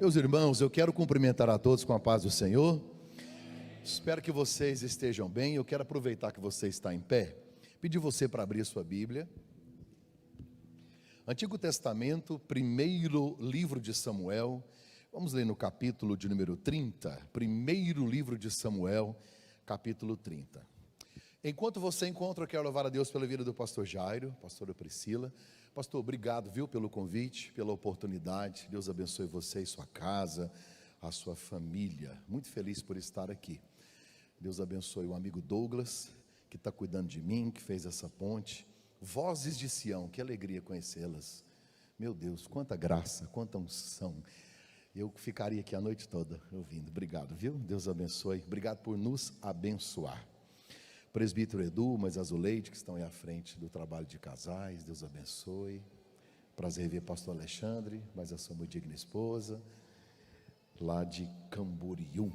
Meus irmãos, eu quero cumprimentar a todos com a paz do Senhor. Espero que vocês estejam bem. Eu quero aproveitar que você está em pé, pedir você para abrir sua Bíblia. Antigo Testamento, primeiro livro de Samuel. Vamos ler no capítulo de número 30. Primeiro livro de Samuel, capítulo 30. Enquanto você encontra, eu quero louvar a Deus pela vida do pastor Jairo, pastora Priscila. Pastor, obrigado, viu, pelo convite, pela oportunidade. Deus abençoe você e sua casa, a sua família. Muito feliz por estar aqui. Deus abençoe o amigo Douglas, que está cuidando de mim, que fez essa ponte. Vozes de Sião, que alegria conhecê-las. Meu Deus, quanta graça, quanta unção. Eu ficaria aqui a noite toda ouvindo. Obrigado, viu? Deus abençoe. Obrigado por nos abençoar. Presbítero Edu, mas Azuleide, que estão aí à frente do trabalho de casais, Deus abençoe. Prazer ver pastor Alexandre, mas a sua muito digna esposa, lá de Camboriú.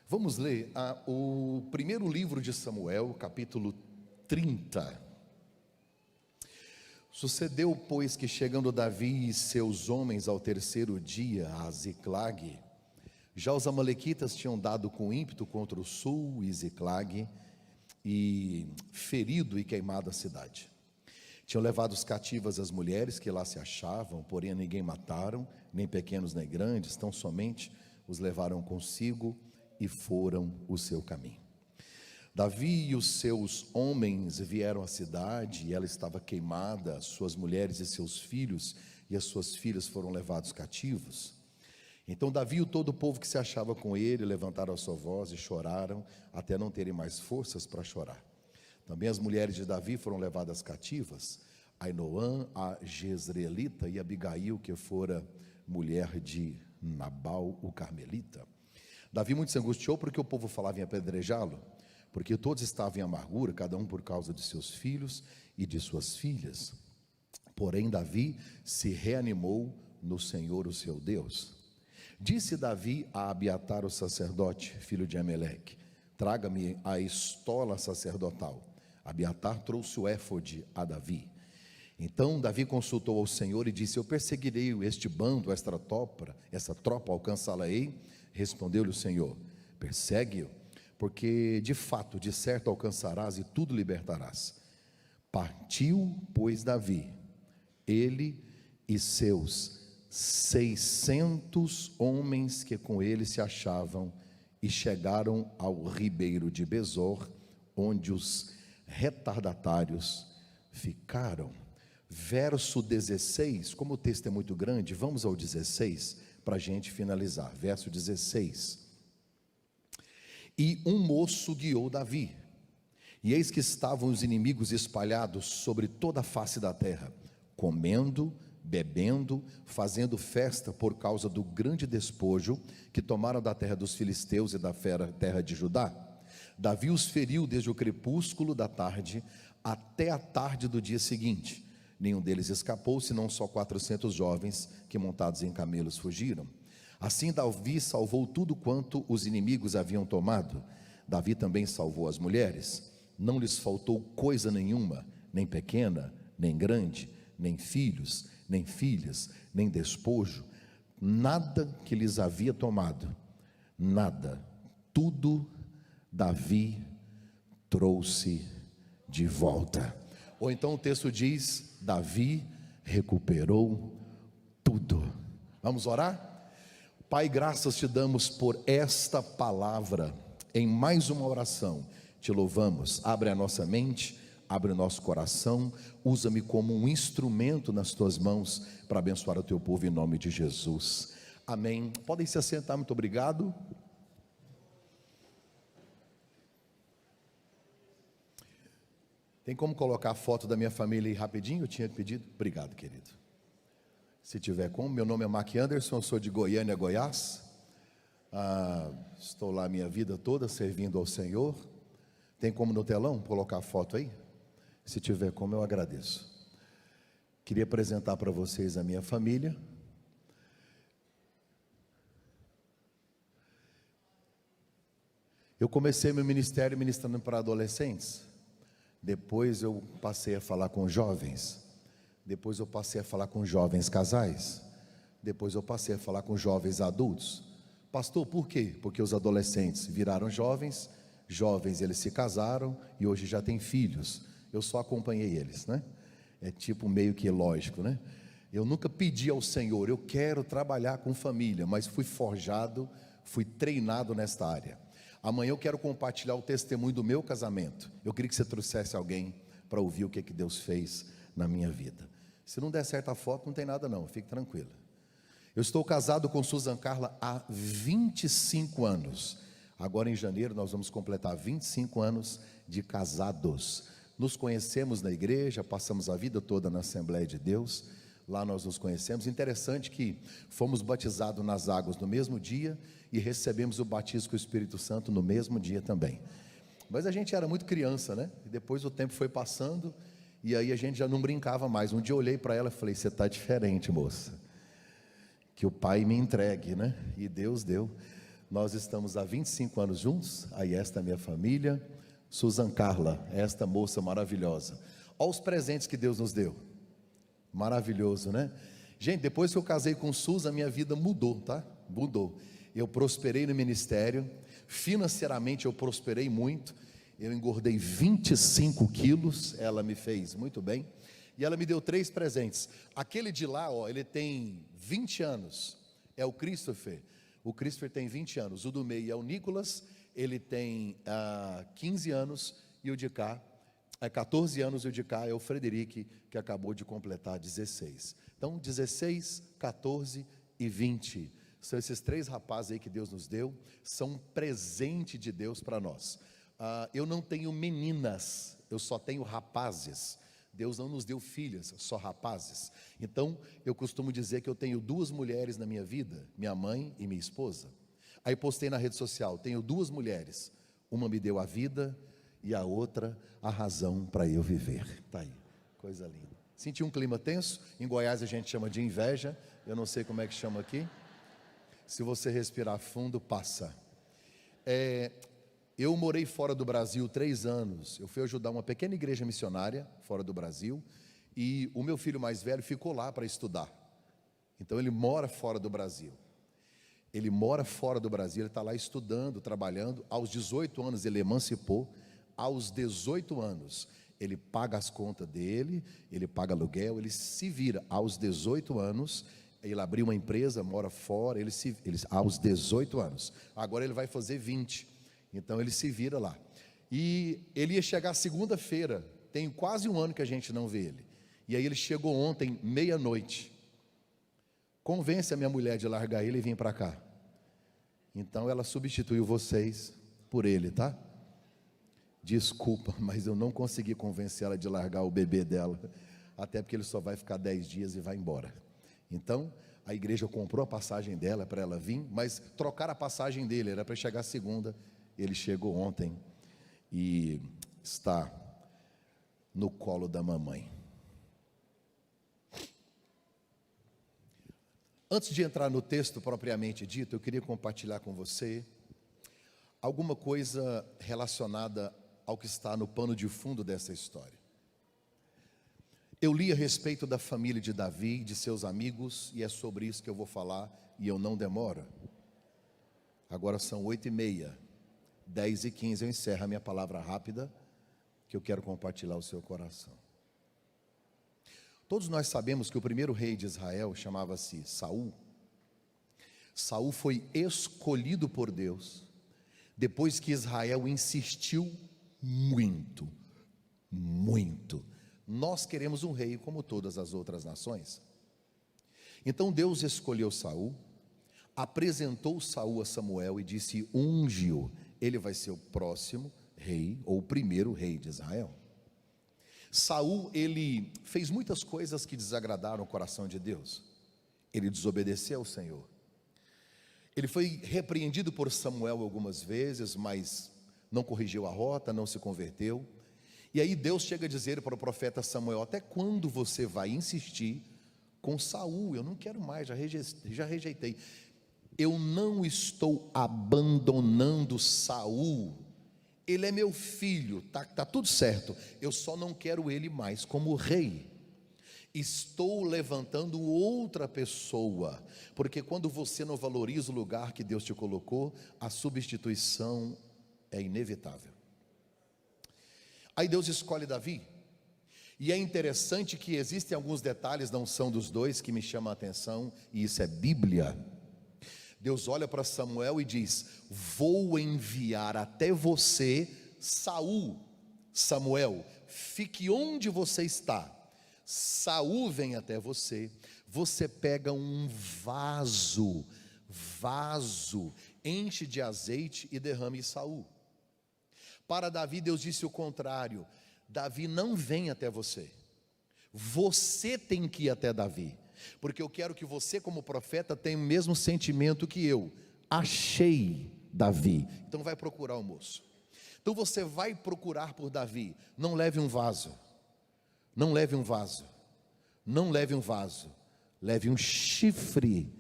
Vamos ler o primeiro livro de Samuel, capítulo 30. Sucedeu, pois, que chegando Davi e seus homens ao terceiro dia a Ziclague, já os amalequitas tinham dado com ímpeto contra o sul e Ziclague, e ferido e queimado a cidade. Tinham levado os cativas as mulheres que lá se achavam, porém a ninguém mataram, nem pequenos nem grandes, tão somente os levaram consigo e foram o seu caminho. Davi e os seus homens vieram à cidade, e ela estava queimada, suas mulheres e seus filhos e as suas filhas foram levados cativos. Então Davi e todo o povo que se achava com ele levantaram a sua voz e choraram, até não terem mais forças para chorar. Também as mulheres de Davi foram levadas cativas, Ainoã, a Jezreelita, e Abigail, que fora mulher de Nabal, o Carmelita. Davi muito se angustiou porque o povo falava em apedrejá-lo, porque todos estavam em amargura, cada um por causa de seus filhos e de suas filhas. Porém Davi se reanimou no Senhor, o seu Deus. Disse Davi a Abiatar o sacerdote, filho de Ameleque: traga-me a estola sacerdotal. Abiatar trouxe o éfode a Davi. Então Davi consultou ao Senhor e disse: eu perseguirei este bando, essa tropa, alcançá-la-ei. Respondeu-lhe o Senhor: persegue-o, porque de fato, de certo alcançarás e tudo libertarás. Partiu, pois, Davi, ele e seus 600 homens que com ele se achavam, e chegaram ao ribeiro de Besor, onde os retardatários ficaram. Verso 16, como o texto é muito grande, vamos ao 16 para a gente finalizar. Verso 16: e um moço guiou Davi, e eis que estavam os inimigos espalhados sobre toda a face da terra, comendo, bebendo, fazendo festa por causa do grande despojo que tomaram da terra dos filisteus e da terra de Judá. Davi os feriu desde o crepúsculo da tarde até a tarde do dia seguinte. Nenhum deles escapou, senão só 400 jovens que montados em camelos fugiram. Assim Davi salvou tudo quanto os inimigos haviam tomado. Davi também salvou as mulheres. Não lhes faltou coisa nenhuma, nem pequena, nem grande, nem filhos, nem filhas, nem despojo, nada que lhes havia tomado, nada, tudo Davi trouxe de volta. Ou então o texto diz: Davi recuperou tudo. Vamos orar? Pai, graças te damos por esta palavra. Em mais uma oração te louvamos. Abre a nossa mente, abre o nosso coração, usa-me como um instrumento nas tuas mãos para abençoar o teu povo em nome de Jesus, amém. Podem se assentar, muito obrigado. Tem como colocar a foto da minha família aí rapidinho? Eu tinha pedido. Obrigado, querido. Se tiver como. Meu nome é Mark Anderson, eu sou de Goiânia, Goiás. Estou lá a minha vida toda servindo ao Senhor. Tem como no telão colocar a foto aí? Se tiver como, eu agradeço. Queria apresentar para vocês a minha família. Eu comecei meu ministério ministrando para adolescentes. Depois eu passei a falar com jovens. Depois eu passei a falar com jovens casais. Depois eu passei a falar com jovens adultos. Pastor, por quê? Porque os adolescentes viraram jovens, jovens eles se casaram e hoje já têm filhos. Eu só acompanhei eles, né? É tipo meio que lógico, né? Eu nunca pedi ao Senhor, eu quero trabalhar com família, mas fui forjado, fui treinado nesta área. Amanhã eu quero compartilhar o testemunho do meu casamento. Eu queria que você trouxesse alguém para ouvir o que Deus fez na minha vida. Se não der certo a foto, não tem nada não, fique tranquila. Eu estou casado com Susan Carla há 25 anos. Agora em janeiro nós vamos completar 25 anos de casados. Nos conhecemos na igreja, passamos a vida toda na Assembleia de Deus. Lá nós nos conhecemos. Interessante que fomos batizados nas águas no mesmo dia e recebemos o batismo com o Espírito Santo no mesmo dia também. Mas a gente era muito criança, né? E depois o tempo foi passando e aí a gente já não brincava mais. Um dia eu olhei para ela e falei: você está diferente, moça. Que o Pai me entregue, né? E Deus deu. Nós estamos há 25 anos juntos. Aí esta é a minha família, Susan Carla, esta moça maravilhosa. Olha os presentes que Deus nos deu. Maravilhoso, né? Gente, depois que eu casei com Susan, a minha vida mudou, tá? Mudou. Eu prosperei no ministério, financeiramente eu prosperei muito. Eu engordei 25 quilos, ela me fez muito bem. E ela me deu 3 presentes. Aquele de lá, ó, ele tem 20 anos, é o Christopher. O Christopher tem 20 anos. O do meio é o Nicolas, ele tem 15 anos. E o de cá, 14 anos. E o de cá é o Frederic, que acabou de completar 16. Então 16, 14 e 20. São esses 3 rapazes aí que Deus nos deu. São um presente de Deus para nós. Eu não tenho meninas, eu só tenho rapazes. Deus não nos deu filhas, só rapazes. Então, eu costumo dizer que eu tenho 2 mulheres na minha vida, minha mãe e minha esposa. Aí postei na rede social, tenho 2 mulheres. Uma me deu a vida e a outra a razão para eu viver. Está aí, coisa linda. Senti um clima tenso, em Goiás a gente chama de inveja, eu não sei como é que chama aqui. Se você respirar fundo, passa. Eu morei fora do Brasil 3 anos, eu fui ajudar uma pequena igreja missionária fora do Brasil, e o meu filho mais velho ficou lá para estudar. Então ele mora fora do Brasil, ele está lá estudando, trabalhando. Aos 18 anos ele emancipou, aos 18 anos ele paga as contas dele, ele paga aluguel, ele se vira. Aos 18 anos, ele abriu uma empresa, mora fora, aos 18 anos, agora ele vai fazer 20. Então ele se vira lá. E ele ia chegar segunda-feira. Tem quase um ano que a gente não vê ele. E aí ele chegou ontem, meia-noite. Convence a minha mulher de largar ele e vir para cá. Então ela substituiu vocês por ele, tá? Desculpa, mas eu não consegui convencer ela de largar o bebê dela. Até porque ele só vai ficar 10 dias e vai embora. Então a igreja comprou a passagem dela para ela vir, mas trocaram a passagem dele, era para chegar segunda. Ele chegou ontem e está no colo da mamãe. Antes de entrar no texto propriamente dito, eu queria compartilhar com você alguma coisa relacionada ao que está no pano de fundo dessa história. Eu li a respeito da família de Davi, de seus amigos, e é sobre isso que eu vou falar, e eu não demoro. Agora são 8h30. 10h15 eu encerro a minha palavra rápida, que eu quero compartilhar o seu coração. Todos nós sabemos que o primeiro rei de Israel chamava-se Saul. Saul foi escolhido por Deus, depois que Israel insistiu muito. Nós queremos um rei como todas as outras nações. Então Deus escolheu Saul, apresentou Saul a Samuel e disse: unge-o. Ele vai ser o próximo rei, ou o primeiro rei de Israel. Saul, ele fez muitas coisas que desagradaram o coração de Deus. Ele desobedeceu ao Senhor. Ele foi repreendido por Samuel algumas vezes, mas não corrigiu a rota, não se converteu. E aí Deus chega a dizer para o profeta Samuel: até quando você vai insistir com Saul? Eu não quero mais, já rejeitei. Eu não estou abandonando Saul, ele é meu filho, tá tudo certo, eu só não quero ele mais como rei. estou levantando outra pessoa, porque quando você não valoriza o lugar que Deus te colocou, a substituição é inevitável. Aí Deus escolhe Davi, e é interessante que existem alguns detalhes na unção dos dois que me chamam a atenção, e isso é Bíblia. Deus olha para Samuel e diz: vou enviar até você Saul. Samuel, fique onde você está. Saul vem até você, você pega um vaso, enche de azeite e derrame em Saul. Para Davi, Deus disse o contrário: Davi não vem até você, você tem que ir até Davi, porque eu quero que você, como profeta, tenha o mesmo sentimento que eu. Achei Davi. Então vai procurar o moço. Então você vai procurar por Davi. Não leve um vaso, não leve um vaso, não leve um vaso, leve um chifre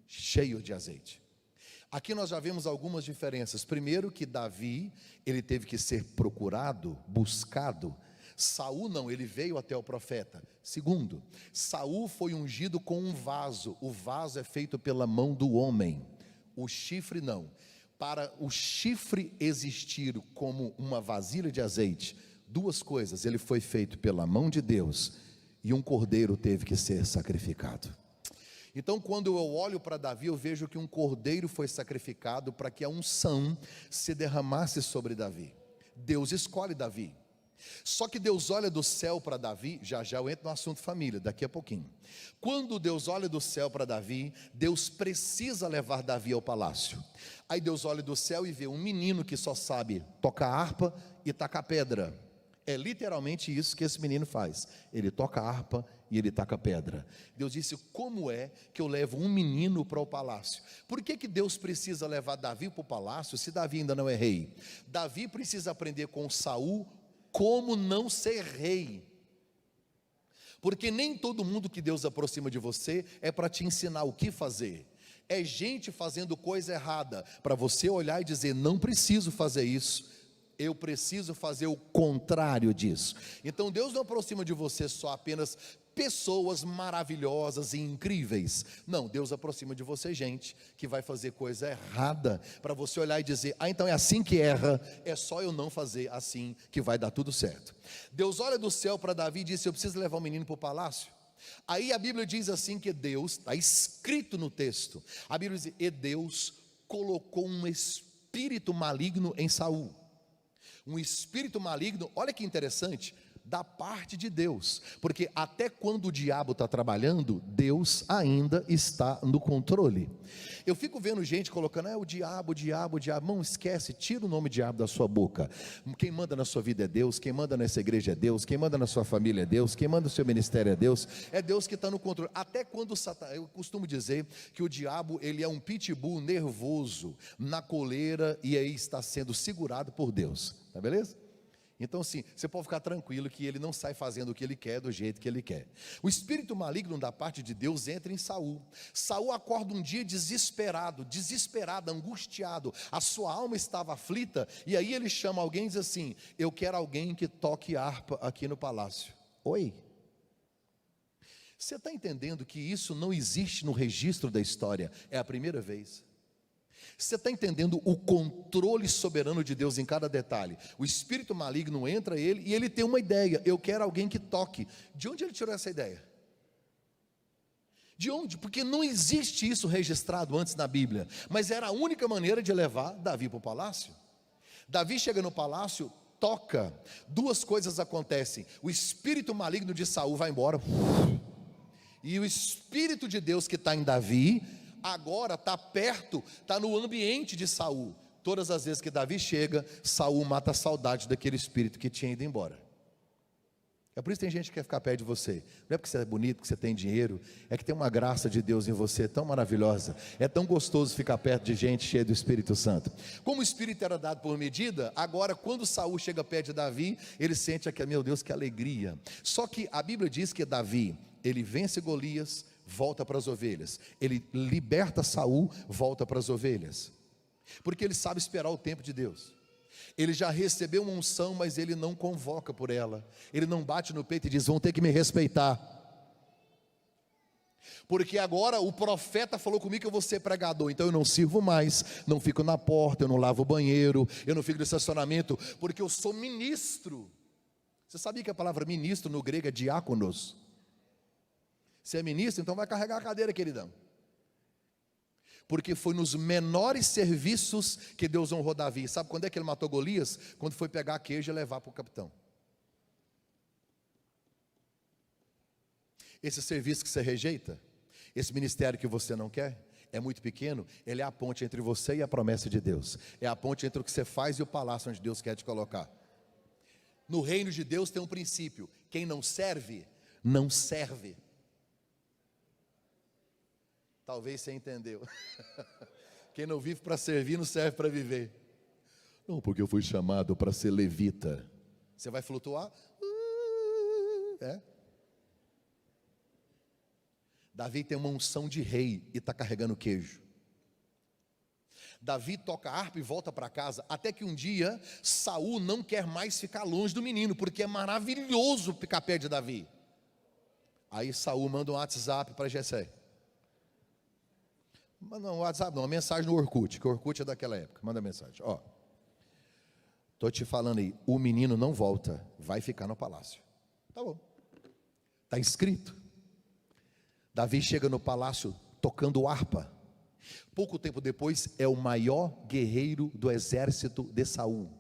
cheio de azeite. Aqui nós já vemos algumas diferenças. Primeiro, que Davi, ele teve que ser procurado, buscado. Saul não, ele veio até o profeta. Segundo, Saul foi ungido com um vaso. O vaso é feito pela mão do homem, o chifre não. Para o chifre existir como uma vasilha de azeite, duas coisas: ele foi feito pela mão de Deus, e um cordeiro teve que ser sacrificado. Então, quando eu olho para Davi, eu vejo que um cordeiro foi sacrificado para que a unção se derramasse sobre Davi. Deus escolhe Davi. Só que Deus olha do céu para Davi, já eu entro no assunto família, daqui a pouquinho. Quando Deus olha do céu para Davi, Deus precisa levar Davi ao palácio. Aí Deus olha do céu e vê um menino que só sabe tocar harpa e tacar pedra. É literalmente isso que esse menino faz. Ele toca harpa e ele taca pedra. Deus disse: como é que eu levo um menino para o palácio? Por que Deus precisa levar Davi para o palácio se Davi ainda não é rei? Davi precisa aprender com Saul como não ser rei, porque nem todo mundo que Deus aproxima de você é para te ensinar o que fazer. É gente fazendo coisa errada para você olhar e dizer: não preciso fazer isso, eu preciso fazer o contrário disso. Então Deus não aproxima de você só apenas pessoas maravilhosas e incríveis. Não, Deus aproxima de você gente que vai fazer coisa errada, para você olhar e dizer: ah, então é assim que erra, é só eu não fazer assim que vai dar tudo certo. Deus olha do céu para Davi e disse: eu preciso levar o menino para o palácio. Aí a Bíblia diz assim que Deus, está escrito no texto, a Bíblia diz: e Deus colocou um espírito maligno em Saul. Um espírito maligno, olha que interessante, da parte de Deus, porque até quando o diabo está trabalhando, Deus ainda está no controle. Eu fico vendo gente colocando: o diabo, irmão, esquece, tira o nome diabo da sua boca. Quem manda na sua vida é Deus, quem manda nessa igreja é Deus, quem manda na sua família é Deus, quem manda no seu ministério é Deus que está no controle. Até quando Satanás, eu costumo dizer que o diabo, ele é um pitbull nervoso na coleira, e aí está sendo segurado por Deus, tá beleza? Então assim, você pode ficar tranquilo que ele não sai fazendo o que ele quer, do jeito que ele quer. O espírito maligno da parte de Deus entra em Saul. Saul acorda um dia desesperado, angustiado, a sua alma estava aflita, e aí ele chama alguém e diz assim: eu quero alguém que toque harpa aqui no palácio. Oi? Você está entendendo que isso não existe no registro da história? É a primeira vez. Você está entendendo o controle soberano de Deus em cada detalhe? O espírito maligno entra ele e ele tem uma ideia: eu quero alguém que toque. De onde ele tirou essa ideia? De onde? Porque não existe isso registrado antes na Bíblia, mas era a única maneira de levar Davi para o palácio. Davi chega no palácio, toca, duas coisas acontecem: o espírito maligno de Saul vai embora, e o espírito de Deus que está em Davi agora está perto, está no ambiente de Saul. Todas as vezes que Davi chega, Saul mata a saudade daquele espírito que tinha ido embora. É por isso que tem gente que quer ficar perto de você. Não é porque você é bonito, porque você tem dinheiro, é que tem uma graça de Deus em você tão maravilhosa. É tão gostoso ficar perto de gente cheia do Espírito Santo. Como o Espírito era dado por medida, agora quando Saul chega perto de Davi, ele sente aquele: meu Deus, que alegria. Só que a Bíblia diz que Davi, ele vence Golias, volta para as ovelhas. Ele liberta Saul, volta para as ovelhas, porque ele sabe esperar o tempo de Deus. Ele já recebeu uma unção, mas ele não convoca por ela. Ele não bate no peito e diz: vão ter que me respeitar. Porque agora o profeta falou comigo que eu vou ser pregador, então eu não sirvo mais, não fico na porta, eu não lavo o banheiro, eu não fico no estacionamento, porque eu sou ministro. Você sabia que a palavra ministro no grego é diáconos? Você é ministro, então vai carregar a cadeira, queridão. Porque foi nos menores serviços que Deus honrou Davi. Sabe quando é que ele matou Golias? Quando foi pegar queijo e levar para o capitão. Esse serviço que você rejeita, esse ministério que você não quer, é muito pequeno, ele é a ponte entre você e a promessa de Deus. É a ponte entre o que você faz e o palácio onde Deus quer te colocar. No reino de Deus tem um princípio: quem não serve, não serve. Talvez você entendeu. Quem não vive para servir, não serve para viver. Não, porque eu fui chamado para ser levita. Você vai flutuar? É. Davi tem uma unção de rei e está carregando queijo. Davi toca harpa e volta para casa, até que um dia Saul não quer mais ficar longe do menino, porque é maravilhoso ficar perto de Davi. Aí Saul manda um WhatsApp para Jessé. Manda um WhatsApp, não, uma mensagem no Orkut, que o Orkut é daquela época. Manda mensagem, ó. Estou te falando aí, o menino não volta, vai ficar no palácio. Tá bom, está escrito. Davi chega no palácio tocando harpa. Pouco tempo depois é o maior guerreiro do exército de Saul.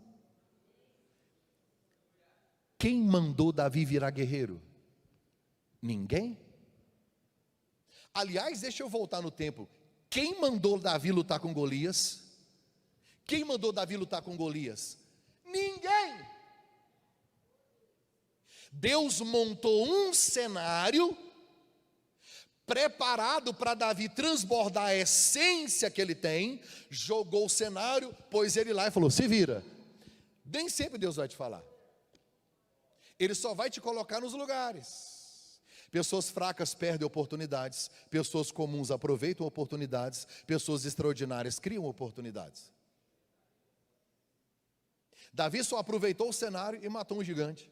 Quem mandou Davi virar guerreiro? Ninguém. Aliás, deixa eu voltar no tempo. Quem mandou Davi lutar com Golias? Quem mandou Davi lutar com Golias? Ninguém. Deus montou um cenário preparado para Davi transbordar a essência que ele tem, jogou o cenário, pôs ele lá e falou: se vira. Nem sempre Deus vai te falar, Ele só vai te colocar nos lugares. Pessoas fracas perdem oportunidades, pessoas comuns aproveitam oportunidades, pessoas extraordinárias criam oportunidades. Davi só aproveitou o cenário e matou um gigante,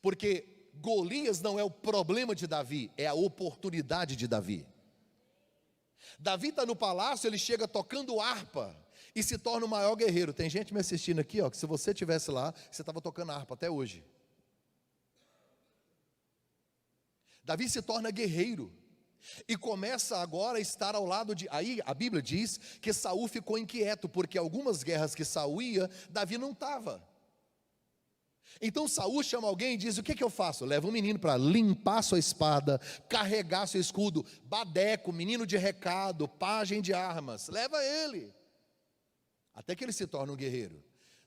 porque Golias não é o problema de Davi, é a oportunidade de Davi. Davi está no palácio, ele chega tocando harpa e se torna o maior guerreiro. Tem gente me assistindo aqui, ó, que se você estivesse lá, você estava tocando harpa até hoje. Davi se torna guerreiro e começa agora a estar ao lado de... Aí a Bíblia diz que Saul ficou inquieto, porque algumas guerras que Saul ia, Davi não estava. Então Saul chama alguém e diz: o que eu faço? Leva um menino para limpar sua espada, carregar seu escudo, badeco, menino de recado, pajem de armas, leva ele, até que ele se torne um guerreiro.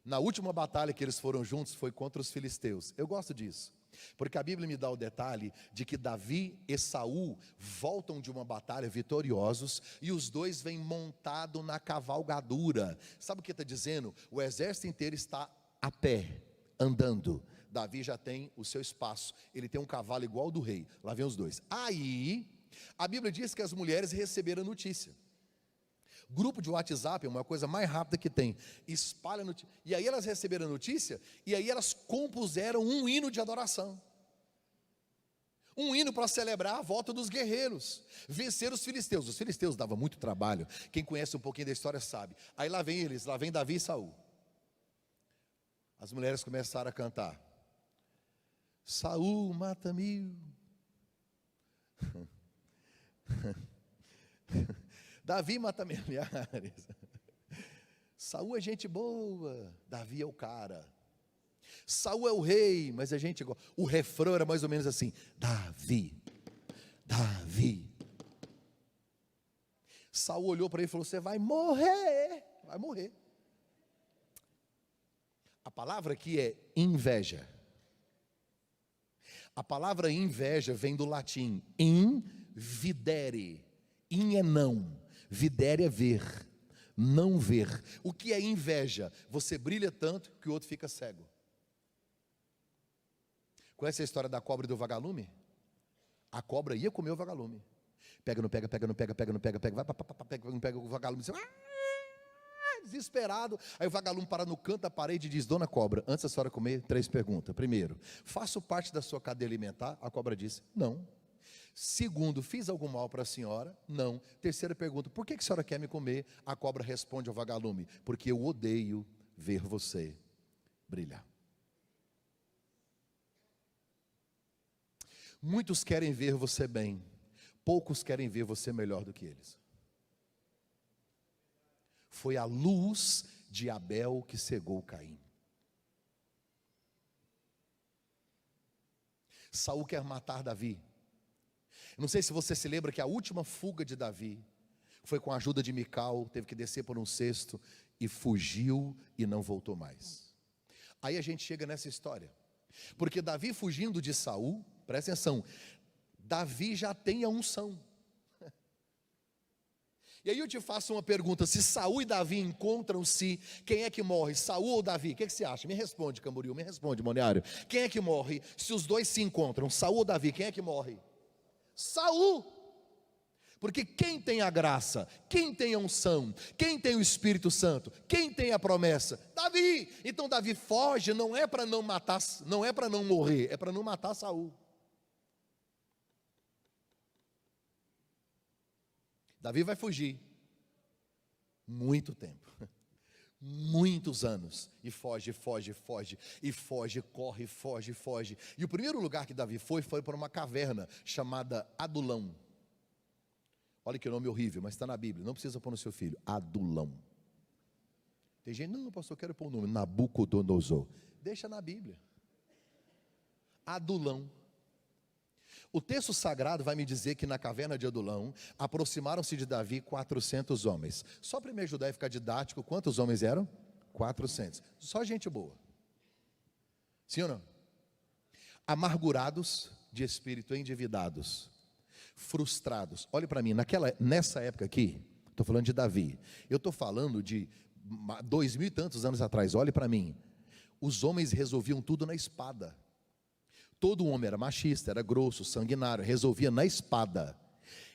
Na última batalha que eles foram juntos foi contra os filisteus. Eu gosto disso, porque a Bíblia me dá o detalhe de que Davi e Saul voltam de uma batalha vitoriosos, e os dois vêm montados na cavalgadura. Sabe o que está dizendo? O exército inteiro está a pé, andando. Davi já tem o seu espaço, ele tem um cavalo igual ao do rei. Lá vem os dois. Aí a Bíblia diz que as mulheres receberam a notícia. Grupo de WhatsApp é uma coisa mais rápida que tem. Espalha notícia. E aí elas receberam a notícia, e aí elas compuseram um hino de adoração, um hino para celebrar a volta dos guerreiros, vencer os filisteus. Os filisteus davam muito trabalho, quem conhece um pouquinho da história sabe. Aí lá vem eles, lá vem Davi e Saul. As mulheres começaram a cantar: Saul mata 1000, Davi mata milhares. Saul é gente boa, Davi é o cara. Saul é o rei, mas é gente igual. O refrão era mais ou menos assim: Davi, Davi. Saul olhou para ele e falou: você vai morrer, vai morrer. A palavra aqui é inveja. A palavra inveja vem do latim invidere. In é não, videre é ver, não ver. O que é inveja? Você brilha tanto que o outro fica cego. Conhece a história da cobra e do vagalume? A cobra ia comer o vagalume. Pega, não pega, pega, não pega, pega, não pega, pega, vai, pega, não pega o vagalume. Desesperado. Aí o vagalume para no canto da parede e diz: dona cobra, antes da senhora comer, 3 perguntas. Primeiro, faço parte da sua cadeia alimentar? A cobra disse: não. Segundo, fiz algum mal para a senhora? Não. Terceira pergunta, por que a senhora quer me comer? A cobra responde ao vagalume, porque eu odeio ver você brilhar. Muitos querem ver você bem, poucos querem ver você melhor do que eles. Foi a luz de Abel que cegou Caim. Saul quer matar Davi. Não sei se você se lembra que a última fuga de Davi foi com a ajuda de Mical, teve que descer por um cesto e fugiu e não voltou mais. Aí a gente chega nessa história, porque Davi fugindo de Saul, presta atenção, Davi já tem a unção. E aí eu te faço uma pergunta, se Saul e Davi encontram-se, quem é que morre, Saul ou Davi? O que você acha? Me responde, Camboriú, me responde, Moniário. Quem é que morre se os dois se encontram, Saul ou Davi? Quem é que morre? Saul. Porque quem tem a graça, quem tem a unção, quem tem o Espírito Santo, quem tem a promessa? Davi. Então Davi foge, não é para não matar, não é para não morrer, é para não matar Saul. Davi vai fugir muito tempo, muitos anos, e foge, corre, foge. E o primeiro lugar que Davi foi para uma caverna chamada Adulão. Olha que nome horrível, mas está na Bíblia, não precisa pôr no seu filho, Adulão. Tem gente, não pastor, eu quero pôr o nome, Nabucodonosor. Deixa na Bíblia, Adulão. O texto sagrado vai me dizer que na caverna de Adulão, aproximaram-se de Davi 400 homens. Só para me ajudar a ficar didático, quantos homens eram? 400, só gente boa. Sim ou não? Amargurados de espírito, endividados, frustrados. Olhe para mim, nessa época aqui, estou falando de Davi, eu estou falando de 2000 e tantos anos atrás. Olhe para mim, os homens resolviam tudo na espada. Todo homem era machista, era grosso, sanguinário, resolvia na espada.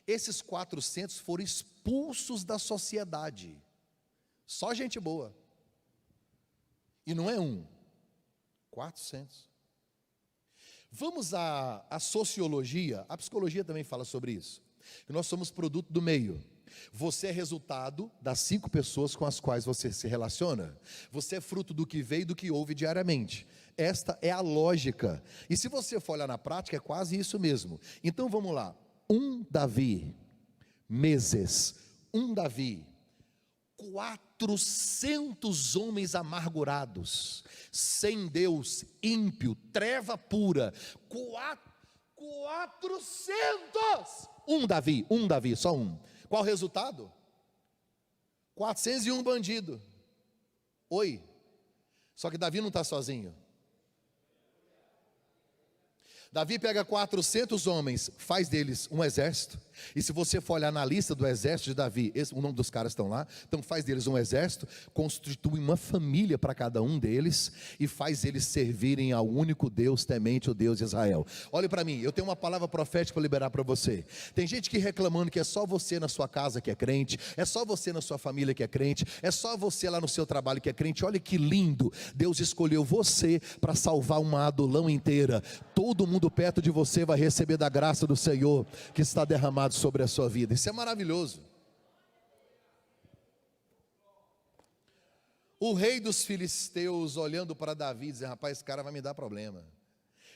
Esses 400 foram expulsos da sociedade, só gente boa, e não é 400. Vamos à sociologia, a psicologia também fala sobre isso, que nós somos produto do meio. Você é resultado das 5 pessoas com as quais você se relaciona. Você é fruto do que vê e do que ouve diariamente. Esta é a lógica. E se você for olhar na prática, é quase isso mesmo. Então vamos lá. Davi, meses. Davi, 400 homens amargurados, sem Deus, ímpio, treva pura. 400! Davi, só um. Qual o resultado? 401 bandido. Oi. Só que Davi não está sozinho. Davi pega 400 homens, faz deles um exército. E se você for olhar na lista do exército de Davi, o nome dos caras estão lá. Então faz deles um exército, constitui uma família para cada um deles, e faz eles servirem ao único Deus temente, o Deus de Israel. Olhe para mim, eu tenho uma palavra profética para liberar para você. Tem gente que reclamando que é só você na sua casa que é crente, é só você na sua família que é crente, é só você lá no seu trabalho que é crente. Olha que lindo, Deus escolheu você para salvar uma Adulão inteira. Todo mundo perto de você vai receber da graça do Senhor que está derramado sobre a sua vida. Isso é maravilhoso. O rei dos filisteus olhando para Davi, dizendo: rapaz, esse cara vai me dar problema,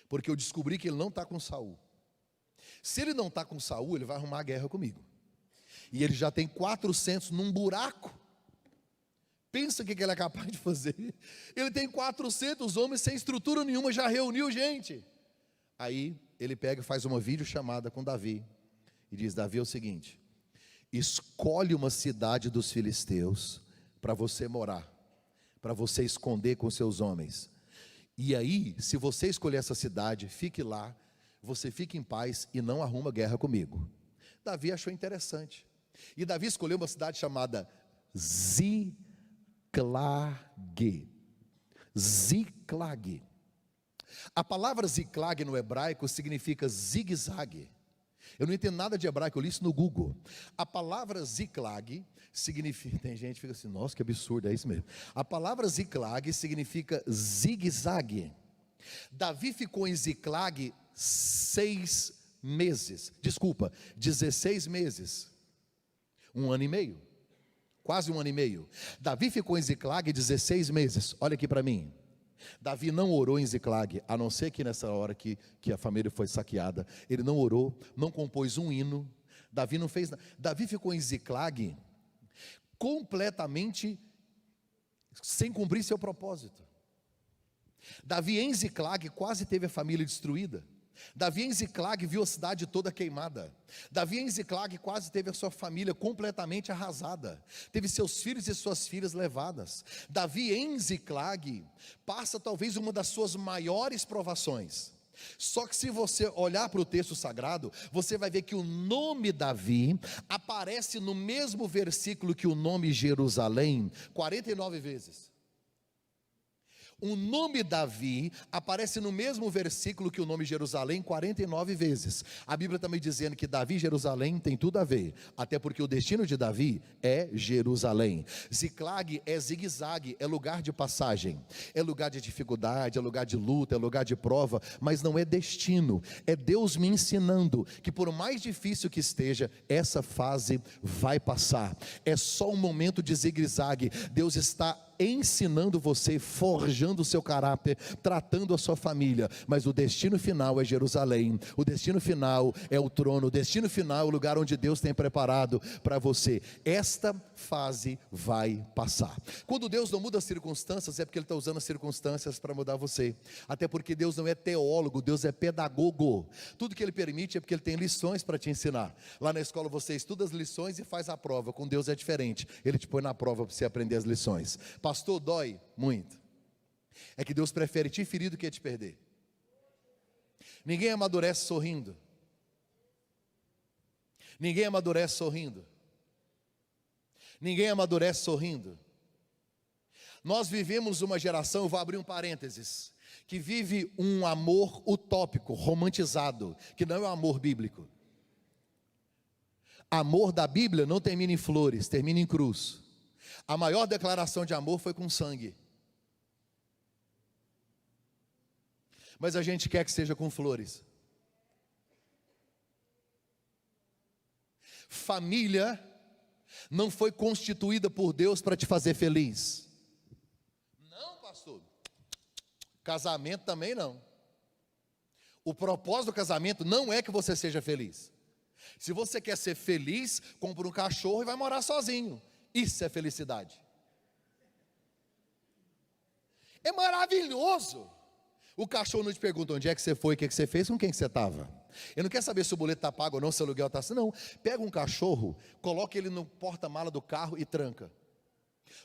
porque eu descobri que ele não está com Saul. Se ele não está com Saul, ele vai arrumar a guerra comigo, e ele já tem 400 num buraco. Pensa o que ele é capaz de fazer. Ele tem 400 homens sem estrutura nenhuma, já reuniu gente. Aí ele pega e faz uma videochamada com Davi e diz: Davi, é o seguinte, escolhe uma cidade dos filisteus para você morar, para você esconder com seus homens. E aí, se você escolher essa cidade, fique lá, você fica em paz e não arruma guerra comigo. Davi achou interessante. E Davi escolheu uma cidade chamada Ziclag. Ziclag. A palavra Ziclag no hebraico significa zigue-zague. Eu não entendo nada de hebraico, eu li isso no Google. A palavra Ziclag significa, tem gente que fica assim, nossa, que absurdo, é isso mesmo. A palavra Ziclag significa zigue-zague. Davi ficou em Ziclag 6 16 meses, 1 ano e meio, quase 1 ano e meio. Davi ficou em Ziclag 16 meses, olha aqui para mim. Davi não orou em Ziclag, a não ser que nessa hora que a família foi saqueada, ele não orou, não compôs um hino, Davi não fez nada. Davi ficou em Ziclag completamente sem cumprir seu propósito. Davi em Ziclag quase teve a família destruída. Davi em Ziclag viu a cidade toda queimada. Davi em Ziclag quase teve a sua família completamente arrasada. Teve seus filhos e suas filhas levadas. Davi em Ziclag passa talvez uma das suas maiores provações. Só que se você olhar para o texto sagrado, você vai ver que o nome Davi aparece no mesmo versículo que o nome Jerusalém 49 vezes. O nome Davi aparece no mesmo versículo que o nome Jerusalém 49 vezes. A Bíblia também dizendo que Davi e Jerusalém tem tudo a ver, até porque o destino de Davi é Jerusalém. Ziclag é zigue-zague, é lugar de passagem, é lugar de dificuldade, é lugar de luta, é lugar de prova, mas não é destino. É Deus me ensinando que por mais difícil que esteja, essa fase vai passar. É só um momento de zigue-zague. Deus está ensinando você, forjando o seu caráter, tratando a sua família, mas o destino final é Jerusalém, o destino final é o trono, o destino final é o lugar onde Deus tem preparado para você. Esta fase vai passar. Quando Deus não muda as circunstâncias, é porque Ele está usando as circunstâncias para mudar você, até porque Deus não é teólogo, Deus é pedagogo. Tudo que Ele permite é porque Ele tem lições para te ensinar. Lá na escola você estuda as lições e faz a prova. Com Deus é diferente, Ele te põe na prova para você aprender as lições. Pastor, dói muito. É que Deus prefere te ferir do que te perder. Ninguém amadurece sorrindo. Ninguém amadurece sorrindo. Ninguém amadurece sorrindo. Nós vivemos uma geração, eu vou abrir um parênteses, que vive um amor utópico, romantizado, que não é o amor bíblico. Amor da Bíblia não termina em flores, termina em cruz. A maior declaração de amor foi com sangue. Mas a gente quer que seja com flores. Família não foi constituída por Deus para te fazer feliz. Não, pastor. Casamento também não. O propósito do casamento não é que você seja feliz. Se você quer ser feliz, compra um cachorro e vai morar sozinho. Isso é felicidade. É maravilhoso. O cachorro não te pergunta onde é que você foi, o que você fez, com quem que você estava. Ele não quer saber se o boleto está pago ou não, se o aluguel está assim, não. Pega um cachorro, coloca ele no porta-mala do carro e tranca.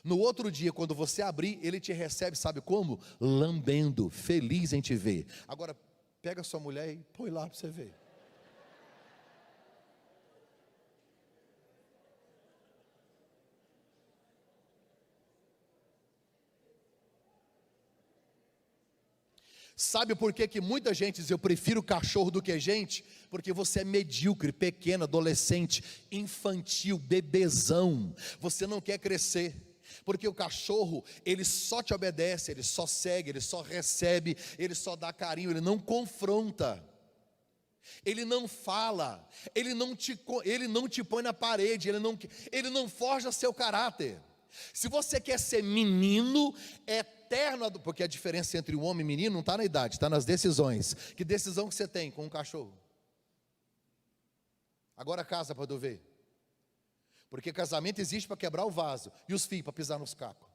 No outro dia, quando você abrir, ele te recebe, sabe como? Lambendo, feliz em te ver. Agora, pega sua mulher e põe lá para você ver. Sabe por que muita gente diz, eu prefiro cachorro do que gente? Porque você é medíocre, pequeno, adolescente, infantil, bebezão. Você não quer crescer. Porque o cachorro, ele só te obedece, ele só segue, ele só recebe, ele só dá carinho, ele não confronta. Ele não fala, ele não te põe na parede, ele não forja seu caráter. Se você quer ser menino, eterno, porque a diferença entre o homem e o menino não está na idade, está nas decisões. Que decisão que você tem com um cachorro? Agora casa para tu ver. Porque casamento existe para quebrar o vaso, e os filhos para pisar nos cacos.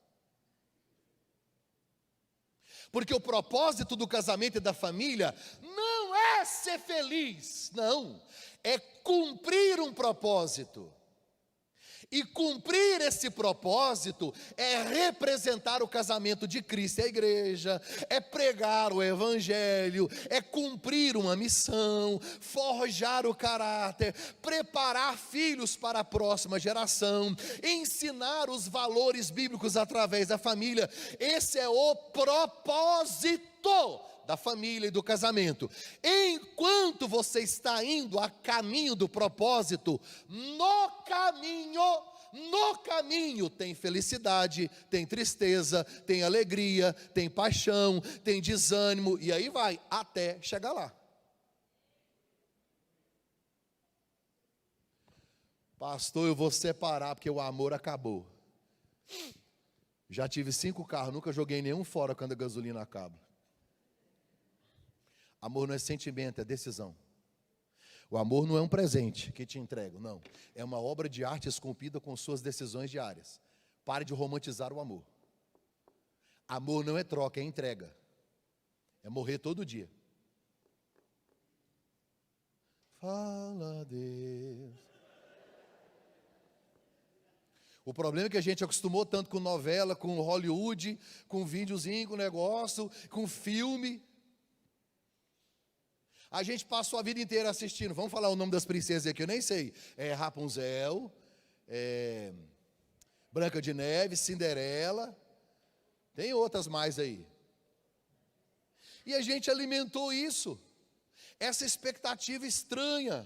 Porque o propósito do casamento e da família não é ser feliz, não, é cumprir um propósito. E cumprir esse propósito é representar o casamento de Cristo e a igreja, é pregar o evangelho, é cumprir uma missão, forjar o caráter, preparar filhos para a próxima geração, ensinar os valores bíblicos através da família. Esse é o propósito da família e do casamento. Enquanto você está indo a caminho do propósito, no caminho tem felicidade, tem tristeza, tem alegria, tem paixão, tem desânimo, e aí vai, até chegar lá. Pastor, eu vou separar porque o amor acabou. Já tive 5 carros, nunca joguei nenhum fora quando a gasolina acaba. Amor não é sentimento, é decisão. O amor não é um presente que te entrego, não. É uma obra de arte esculpida com suas decisões diárias. Pare de romantizar o amor. Amor não é troca, é entrega. É morrer todo dia. Fala, Deus. O problema é que a gente acostumou tanto com novela, com Hollywood, com videozinho, com negócio, com filme. A gente passou a vida inteira assistindo. Vamos falar o nome das princesas aqui, eu nem sei. Rapunzel, Branca de Neve, Cinderela. Tem outras mais aí. E a gente alimentou isso. Essa expectativa estranha.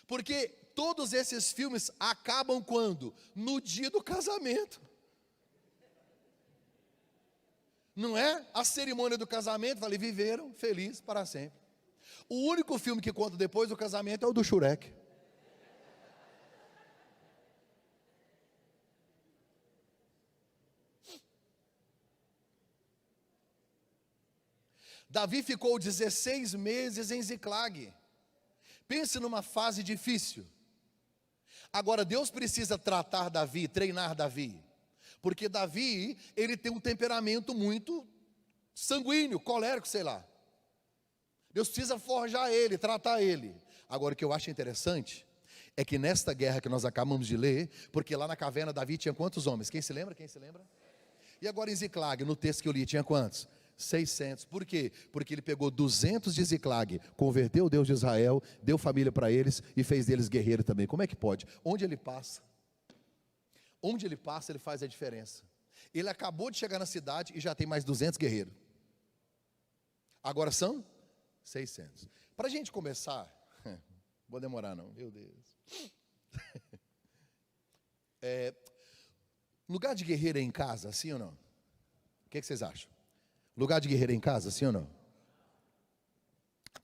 Porque todos esses filmes acabam quando? No dia do casamento. Não é? A cerimônia do casamento, falei, viveram felizes para sempre. O único filme que conta depois do casamento é o do Shrek. Davi ficou 16 meses em Ziclag. Pense numa fase difícil. Agora Deus precisa tratar Davi, treinar Davi. Porque Davi, ele tem um temperamento muito sanguíneo, colérico, sei lá. Deus precisa forjar ele, tratar ele. Agora o que eu acho interessante é que nesta guerra que nós acabamos de ler, porque lá na caverna Davi tinha quantos homens? Quem se lembra? Quem se lembra? E agora em Ziclag, no texto que eu li, tinha quantos? 600. Por quê? Porque ele pegou 200 de Ziclag, converteu o Deus de Israel, deu família para eles e fez deles guerreiro também. Como é que pode? Onde ele passa, ele faz a diferença. Ele acabou de chegar na cidade e já tem mais 200 guerreiros. Agora são 600. Para a gente começar, vou demorar não, meu Deus. Lugar de guerreiro é em casa, sim ou não? O que vocês acham? Lugar de guerreiro é em casa, sim ou não?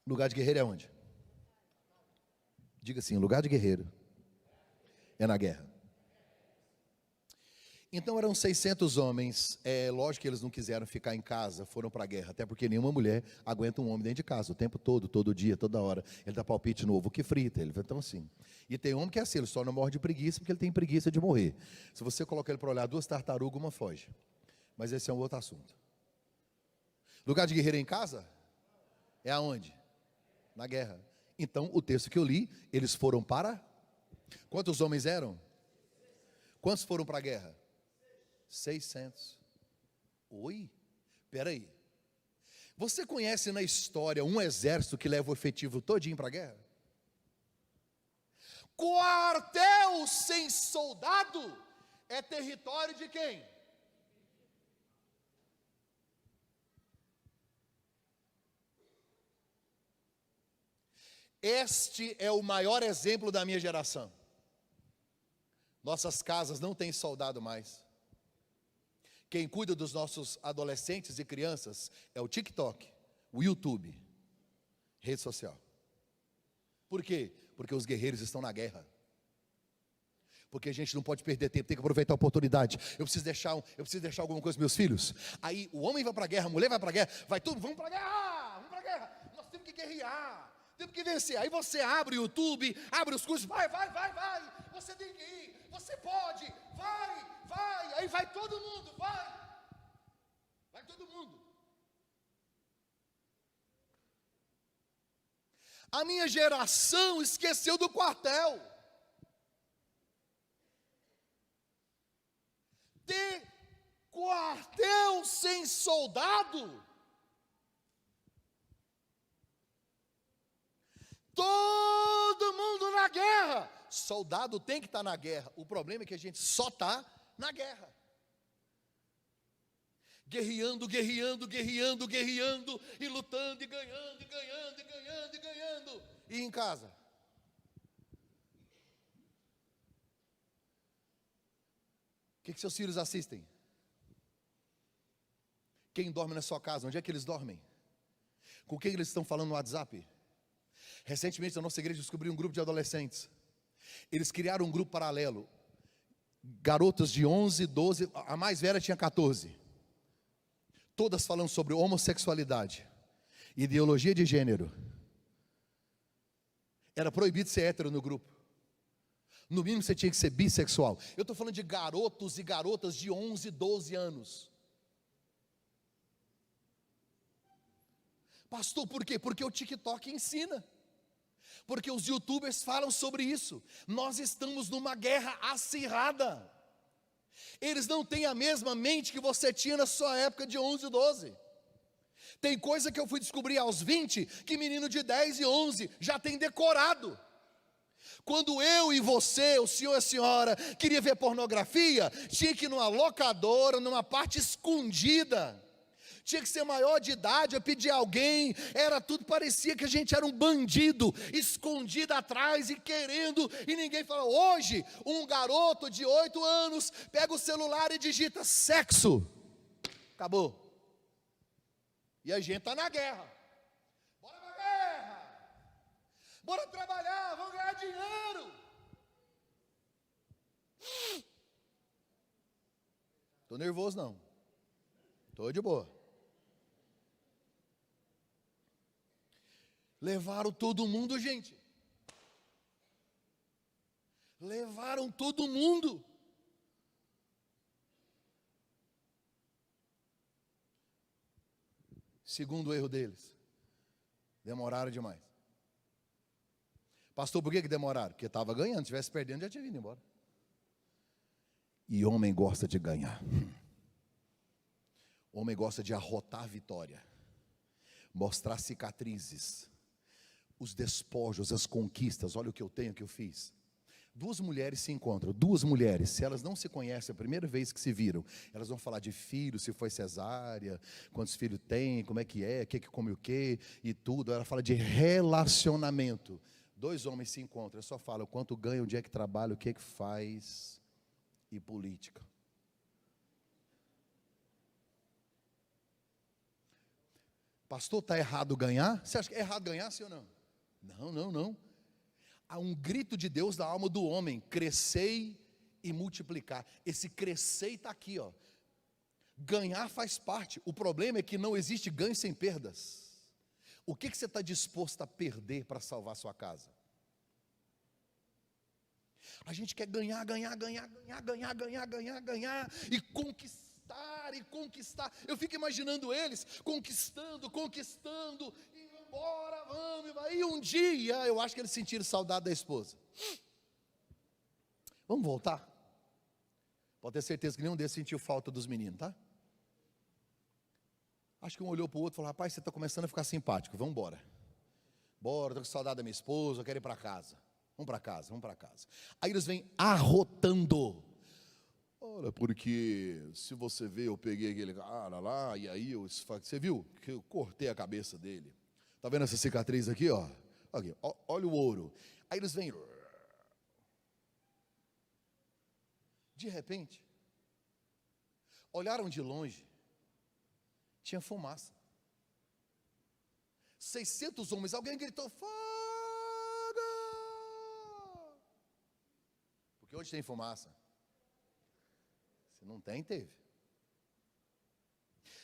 Lugar de guerreiro é onde? Diga assim, lugar de guerreiro é na guerra. Então eram 600 homens, lógico que eles não quiseram ficar em casa, foram para a guerra, até porque nenhuma mulher aguenta um homem dentro de casa, o tempo todo, todo dia, toda hora. Ele dá palpite no ovo que frita, ele então assim. E tem homem que é assim, ele só não morre de preguiça porque ele tem preguiça de morrer. Se você colocar ele para olhar 2 tartarugas, uma foge. Mas esse é um outro assunto. Lugar de guerreiro em casa? É aonde? Na guerra. Então, o texto que eu li, eles foram para... Quantos homens eram? Quantos foram para a guerra? 600. Oi? Espera aí. Você conhece na história um exército que leva o efetivo todinho para a guerra? Quartel sem soldado é território de quem? Este é o maior exemplo da minha geração. Nossas casas não têm soldado mais. Quem cuida dos nossos adolescentes e crianças é o TikTok, o YouTube, rede social. Por quê? Porque os guerreiros estão na guerra. Porque a gente não pode perder tempo, tem que aproveitar a oportunidade. Eu preciso deixar alguma coisa para meus filhos. Aí o homem vai para a guerra, a mulher vai para a guerra, vai tudo, vamos para a guerra, vamos para a guerra. Nós temos que guerrear. Temos que vencer. Aí você abre o YouTube, abre os cursos, vai. Você tem que ir, você pode, vai. Aí vai todo mundo, vai todo mundo. A minha geração esqueceu do quartel. Ter quartel sem soldado. Todo mundo na guerra. Soldado tem que estar na guerra. O problema é que a gente só está na guerra. Guerreando, e lutando, e ganhando. E em casa? O que seus filhos assistem? Quem dorme na sua casa? Onde é que eles dormem? Com quem eles estão falando no WhatsApp? Recentemente, na nossa igreja, descobri um grupo de adolescentes. Eles criaram um grupo paralelo, garotas de 11, 12, a mais velha tinha 14, todas falando sobre homossexualidade, ideologia de gênero. Era proibido ser hétero no grupo. No mínimo você tinha que ser bissexual. Eu estou falando de garotos e garotas de 11, 12 anos. Pastor, por quê? Porque o TikTok ensina. Porque os youtubers falam sobre isso. Nós estamos numa guerra acirrada. Eles não têm a mesma mente que você tinha na sua época de 11 e 12. Tem coisa que eu fui descobrir aos 20, que menino de 10 e 11 já tem decorado. Quando eu e você, o senhor e a senhora, queria ver pornografia, tinha que ir numa locadora, numa parte escondida. Tinha que ser maior de idade, eu pedir alguém, era tudo, parecia que a gente era um bandido, escondido atrás e querendo, e ninguém falava. Hoje, um garoto de 8 anos, pega o celular e digita sexo, acabou. E a gente está na guerra, bora pra guerra, bora trabalhar, vamos ganhar dinheiro. Estou nervoso não, estou de boa. Levaram todo mundo, gente. Levaram todo mundo. Segundo erro deles, demoraram demais. Pastor, por que demoraram? Porque estava ganhando, se estivesse perdendo já tinha vindo embora. E homem gosta de ganhar. Homem gosta de arrotar a vitória, mostrar cicatrizes, os despojos, as conquistas. Olha o que eu tenho, o que eu fiz. Duas mulheres se encontram, duas mulheres, se elas não se conhecem, a primeira vez que se viram, elas vão falar de filho, se foi cesárea, quantos filhos tem, como é, que come o que, e tudo. Ela fala de relacionamento. Dois homens se encontram, só falam quanto ganha, onde é que trabalha, o que é que faz, e política. Pastor, está errado ganhar? Você acha que é errado ganhar, sim ou não? Não. Há um grito de Deus na alma do homem: crescei e multiplicar. Esse crescer está aqui, ó. Ganhar faz parte. O problema é que não existe ganho sem perdas. O que você está disposto a perder para salvar a sua casa? A gente quer ganhar e conquistar. Eu fico imaginando eles conquistando, e embora, vamos, e um dia, eu acho que eles sentiram saudade da esposa. Vamos voltar? Pode ter certeza que nenhum deles sentiu falta dos meninos, tá? Acho que um olhou para o outro e falou: rapaz, você está começando a ficar simpático, vamos embora. Bora, estou com saudade da minha esposa, eu quero ir para casa. Vamos para casa. Aí eles vêm arrotando. Olha, porque se você vê, eu peguei aquele cara lá, e aí você viu que eu cortei a cabeça dele. Está vendo essa cicatriz aqui, ó? Aqui, olha o ouro. Aí eles vêm. De repente, olharam de longe, tinha fumaça. 600 homens, alguém gritou: fogo! Porque onde tem fumaça? Se não tem, teve.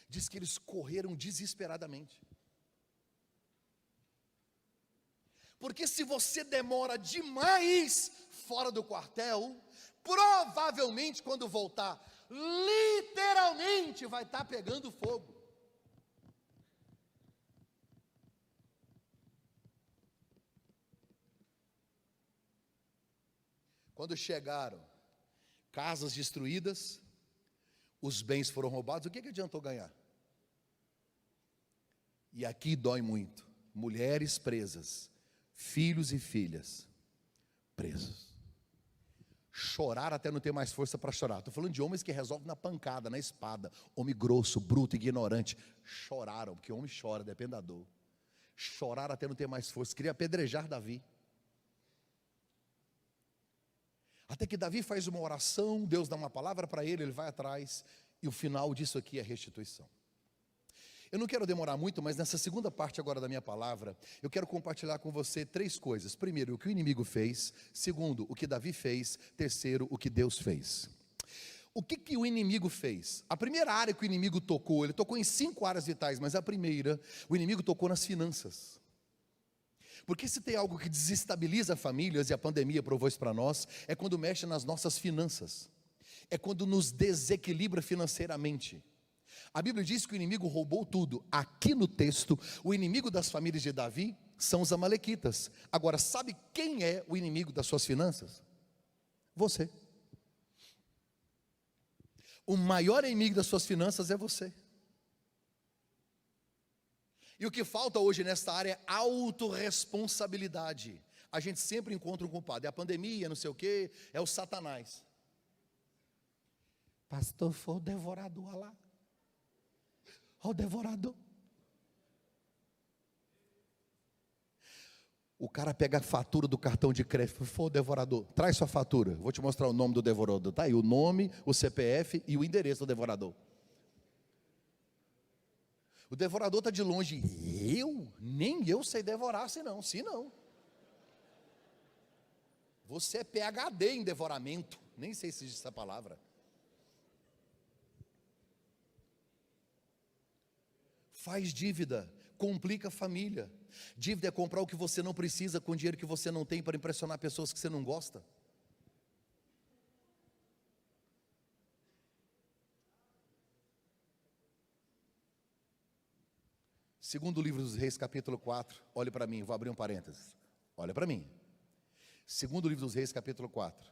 Diz que eles correram desesperadamente. Porque se você demora demais fora do quartel, provavelmente quando voltar, literalmente vai estar pegando fogo. Quando chegaram, casas destruídas, os bens foram roubados, o que adiantou ganhar? E aqui dói muito: mulheres presas, filhos e filhas presos. Chorar até não ter mais força para chorar. Estou falando de homens que resolvem na pancada, na espada. Homem grosso, bruto, ignorante. Choraram, porque homem chora, depende da dor. Choraram até não ter mais força, queria apedrejar Davi. Até que Davi faz uma oração, Deus dá uma palavra para ele, ele vai atrás, e o final disso aqui é restituição. Eu não quero demorar muito, mas nessa segunda parte agora da minha palavra, eu quero compartilhar com você 3 coisas. Primeiro, o que o inimigo fez. Segundo, o que Davi fez. Terceiro, o que Deus fez. O que o inimigo fez? A primeira área que o inimigo tocou, ele tocou em 5 áreas vitais, mas a primeira, o inimigo tocou nas finanças. Porque se tem algo que desestabiliza famílias, e a pandemia provou isso para nós, é quando mexe nas nossas finanças. É quando nos desequilibra financeiramente. A Bíblia diz que o inimigo roubou tudo. Aqui no texto, o inimigo das famílias de Davi são os amalequitas. Agora, sabe quem é o inimigo das suas finanças? Você. O maior inimigo das suas finanças é você. E o que falta hoje nesta área é autorresponsabilidade. A gente sempre encontra um culpado. É a pandemia, não sei o quê, é o Satanás. Pastor, foi o devorador lá. Olha o devorador. O cara pega a fatura do cartão de crédito. Foi o devorador. Traz sua fatura. Vou te mostrar o nome do devorador. Tá aí o nome, o CPF e o endereço do devorador. O devorador está de longe. Nem eu sei devorar, se não. Você é PhD em devoramento. Nem sei se existe essa palavra. Faz dívida, complica a família. Dívida é comprar o que você não precisa com dinheiro que você não tem para impressionar pessoas que você não gosta. Segundo livro dos Reis, capítulo 4, olhe para mim, vou abrir um parênteses. Olha para mim. Segundo livro dos Reis, capítulo 4.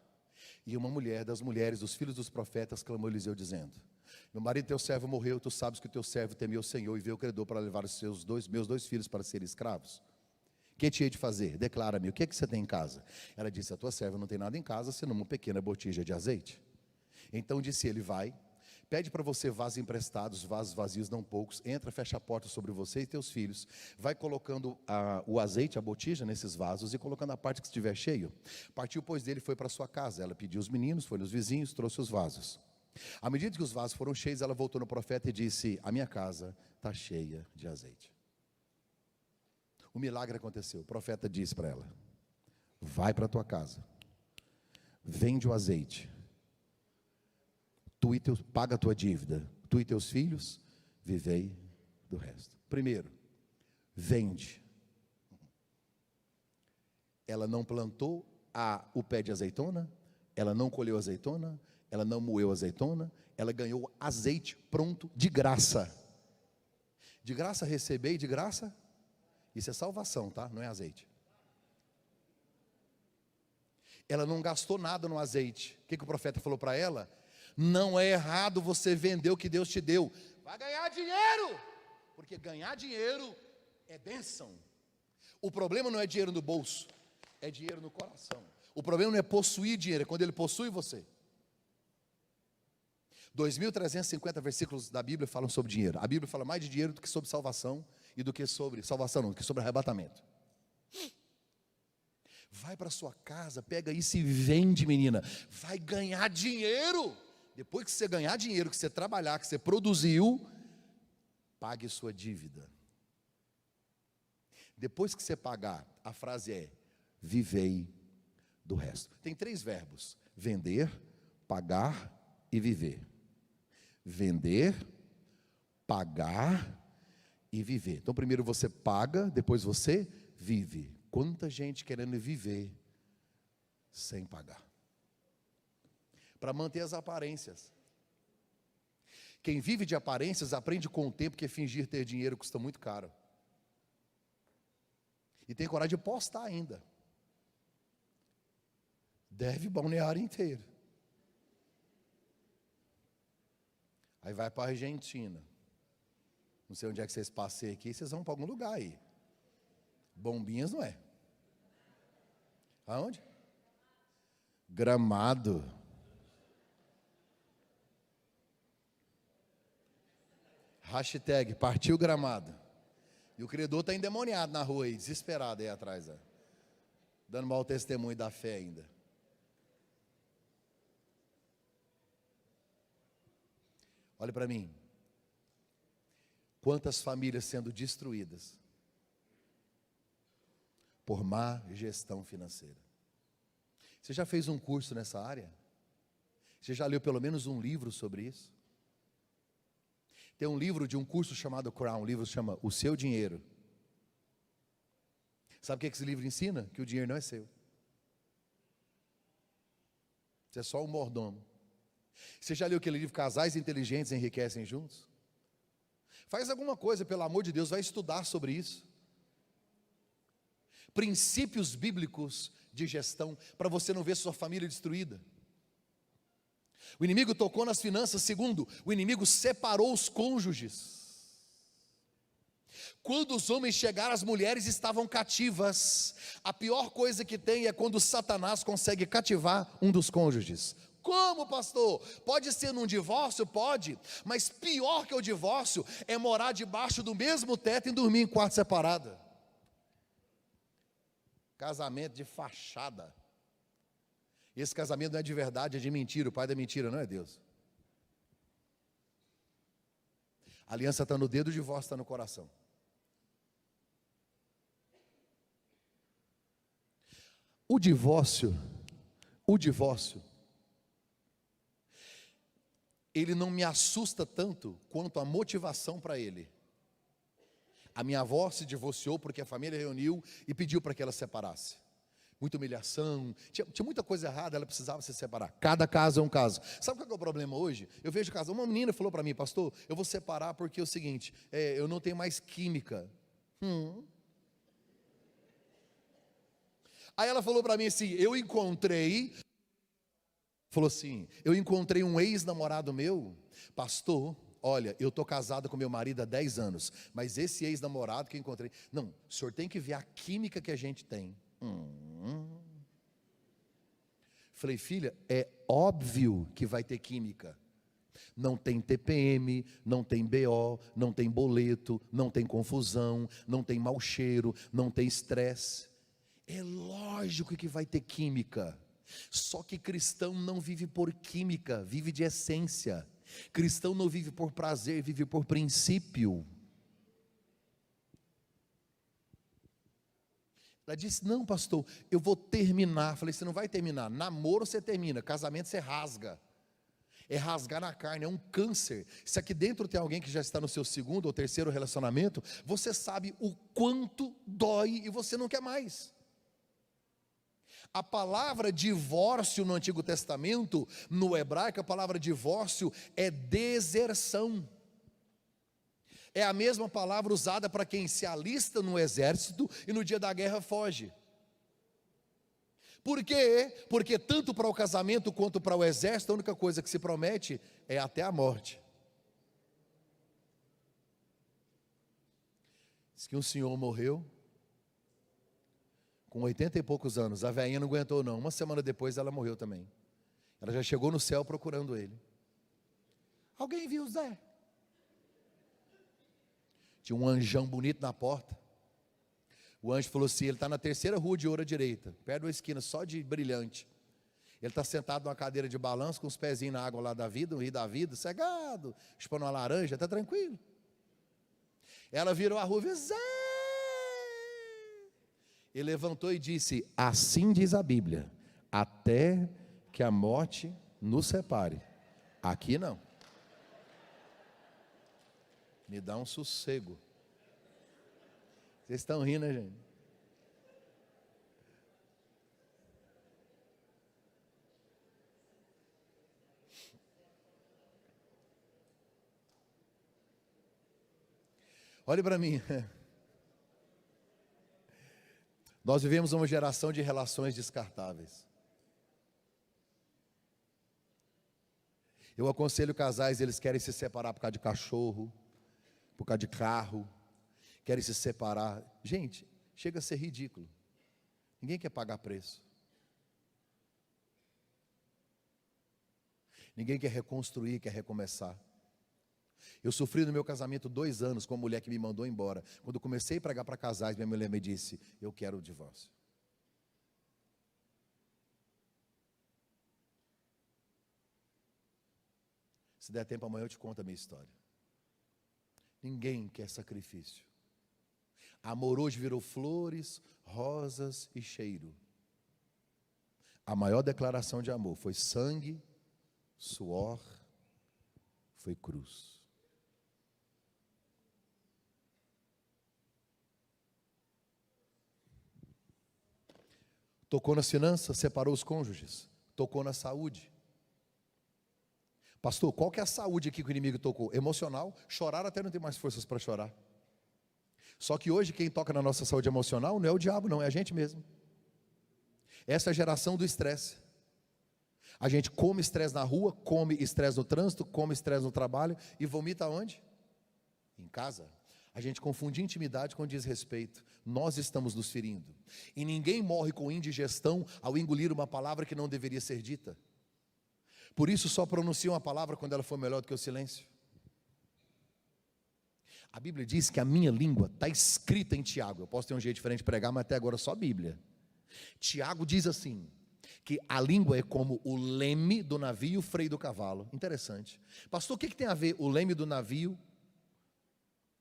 E uma mulher das mulheres, dos filhos dos profetas, clamou Eliseu dizendo: meu marido teu servo morreu, tu sabes que o teu servo temeu o Senhor e veio o credor para levar os meus dois filhos para serem escravos. Que te hei de fazer? Declara-me, o que é que você tem em casa? Ela disse: a tua serva não tem nada em casa, senão uma pequena botija de azeite. Então disse ele: vai, pede para você vasos emprestados, vasos vazios não poucos, entra, fecha a porta sobre você e teus filhos, vai colocando o azeite, a botija nesses vasos e colocando a parte que estiver cheio. Partiu pois dele e foi para sua casa. Ela pediu os meninos, foi nos vizinhos, trouxe os vasos. À medida que os vasos foram cheios, ela voltou no profeta e disse: a minha casa está cheia de azeite. O milagre aconteceu. O profeta disse para ela: vai para a tua casa, vende o azeite, paga a tua dívida, tu e teus filhos, vivei do resto. Primeiro, vende. Ela não plantou o pé de azeitona, ela não colheu azeitona, ela não moeu azeitona, ela ganhou azeite pronto, de graça. De graça recebei, de graça. Isso é salvação, tá? Não é azeite. Ela não gastou nada no azeite. O que o profeta falou para ela? Não é errado você vender o que Deus te deu. Vai ganhar dinheiro, porque ganhar dinheiro é bênção. O problema não é dinheiro no bolso, é dinheiro no coração. O problema não é possuir dinheiro, é quando ele possui você. 2.350 versículos da Bíblia falam sobre dinheiro. A Bíblia fala mais de dinheiro do que sobre salvação, e do que sobre salvação, não, do que sobre arrebatamento. Vai para sua casa, pega isso e vende, menina. Vai ganhar dinheiro. Depois que você ganhar dinheiro, que você trabalhar, que você produziu, pague sua dívida. Depois que você pagar, a frase é: vivei do resto. Tem 3 verbos: vender, pagar e viver. Vender, pagar e viver. Então primeiro você paga, depois você vive. Quanta gente querendo viver sem pagar, para manter as aparências. Quem vive de aparências aprende com o tempo que fingir ter dinheiro custa muito caro. E tem coragem de postar ainda. Deve balneário inteiro. Aí vai para a Argentina. Não sei onde é que vocês passeiam aqui, vocês vão para algum lugar aí. Bombinhas não é. Aonde? Gramado. Hashtag partiu Gramado. E o credor está endemoniado na rua aí, desesperado aí atrás, ó, dando mau testemunho da fé ainda. Olha para mim. Quantas famílias sendo destruídas por má gestão financeira. Você já fez um curso nessa área? Você já leu pelo menos um livro sobre isso? Tem um livro de um curso chamado Crown, um livro que chama O Seu Dinheiro. Sabe o que esse livro ensina? Que o dinheiro não é seu. Você é só um mordomo. Você já leu aquele livro Casais Inteligentes Enriquecem Juntos? Faz alguma coisa, pelo amor de Deus, vai estudar sobre isso. Princípios bíblicos de gestão, para você não ver sua família destruída. O inimigo tocou nas finanças. Segundo, o inimigo separou os cônjuges. Quando os homens chegaram, as mulheres estavam cativas. A pior coisa que tem é quando Satanás consegue cativar um dos cônjuges. Como, pastor? Pode ser num divórcio? Pode, mas pior que o divórcio é morar debaixo do mesmo teto e dormir em quarto separado. Casamento de fachada. Esse casamento não é de verdade, é de mentira. O pai da mentira não é Deus. A aliança está no dedo, o divórcio está no coração. O divórcio, ele não me assusta tanto quanto a motivação para ele. A minha avó se divorciou porque a família reuniu e pediu para que ela separasse. Muita humilhação, tinha muita coisa errada, ela precisava se separar. Cada caso é um caso. Sabe qual é o problema hoje? Eu vejo caso, uma menina falou para mim, pastor, eu vou separar porque é o seguinte, eu não tenho mais química. Aí ela falou para mim assim, eu encontrei um ex-namorado meu, pastor, olha, eu estou casado com meu marido há 10 anos, mas esse ex-namorado que eu encontrei, não, o senhor tem que ver a química que a gente tem. Falei, filha, é óbvio que vai ter química. Não tem TPM, não tem BO, não tem boleto, não tem confusão, não tem mau cheiro, não tem estresse. É lógico que vai ter química. Só que cristão não vive por química, vive de essência. Cristão não vive por prazer, vive por princípio. Ela disse, não pastor, eu vou terminar. Falei, você não vai terminar, namoro você termina, casamento você rasga. É rasgar na carne, é um câncer. Se aqui dentro tem alguém que já está no seu segundo ou terceiro relacionamento, você sabe o quanto dói e você não quer mais. A palavra divórcio no Antigo Testamento, no hebraico, a palavra divórcio é deserção. É a mesma palavra usada para quem se alista no exército e no dia da guerra foge. Por quê? Porque tanto para o casamento quanto para o exército, a única coisa que se promete é até a morte. Diz que um senhor morreu com 80 e poucos anos, a velhinha não aguentou não, uma semana depois ela morreu também. Ela já chegou no céu procurando ele. Alguém viu o Zé? Tinha um anjão bonito na porta. O anjo falou assim, ele está na terceira rua de ouro à direita, perto da esquina, só de brilhante. Ele está sentado numa cadeira de balanço, com os pezinhos na água lá da vida, no rio da vida, cegado, chupando uma laranja, está tranquilo. Ela virou a rua e viu, Zé! Ele levantou e disse, assim diz a Bíblia, até que a morte nos separe. Aqui não. Me dá um sossego. Vocês estão rindo, né, gente? Olhe para mim. Nós vivemos uma geração de relações descartáveis. Eu aconselho casais, eles querem se separar por causa de cachorro, por causa de carro, querem se separar. Gente, chega a ser ridículo. Ninguém quer pagar preço. Ninguém quer reconstruir, quer recomeçar. Eu sofri no meu casamento 2 anos com uma mulher que me mandou embora. Quando eu comecei a pregar para casais, minha mulher me disse, eu quero o divórcio. Se der tempo amanhã eu te conto a minha história. Ninguém quer sacrifício. Amor hoje virou flores, rosas e cheiro. A maior declaração de amor foi sangue, suor, foi cruz. Tocou nas finanças, separou os cônjuges. Tocou na saúde. Pastor, qual que é a saúde aqui que o inimigo tocou? Emocional, chorar até não tem mais forças para chorar. Só que hoje quem toca na nossa saúde emocional não é o diabo não, é a gente mesmo. Essa é a geração do estresse. A gente come estresse na rua, come estresse no trânsito, come estresse no trabalho e vomita onde? Em casa. A gente confunde intimidade com desrespeito. Nós estamos nos ferindo. E ninguém morre com indigestão ao engolir uma palavra que não deveria ser dita. Por isso só pronunciam a palavra quando ela for melhor do que o silêncio. A Bíblia diz que a minha língua está escrita em Tiago. Eu posso ter um jeito diferente de pregar, mas até agora só a Bíblia. Tiago diz assim, que a língua é como o leme do navio e o freio do cavalo. Interessante. Pastor, o que tem a ver o leme do navio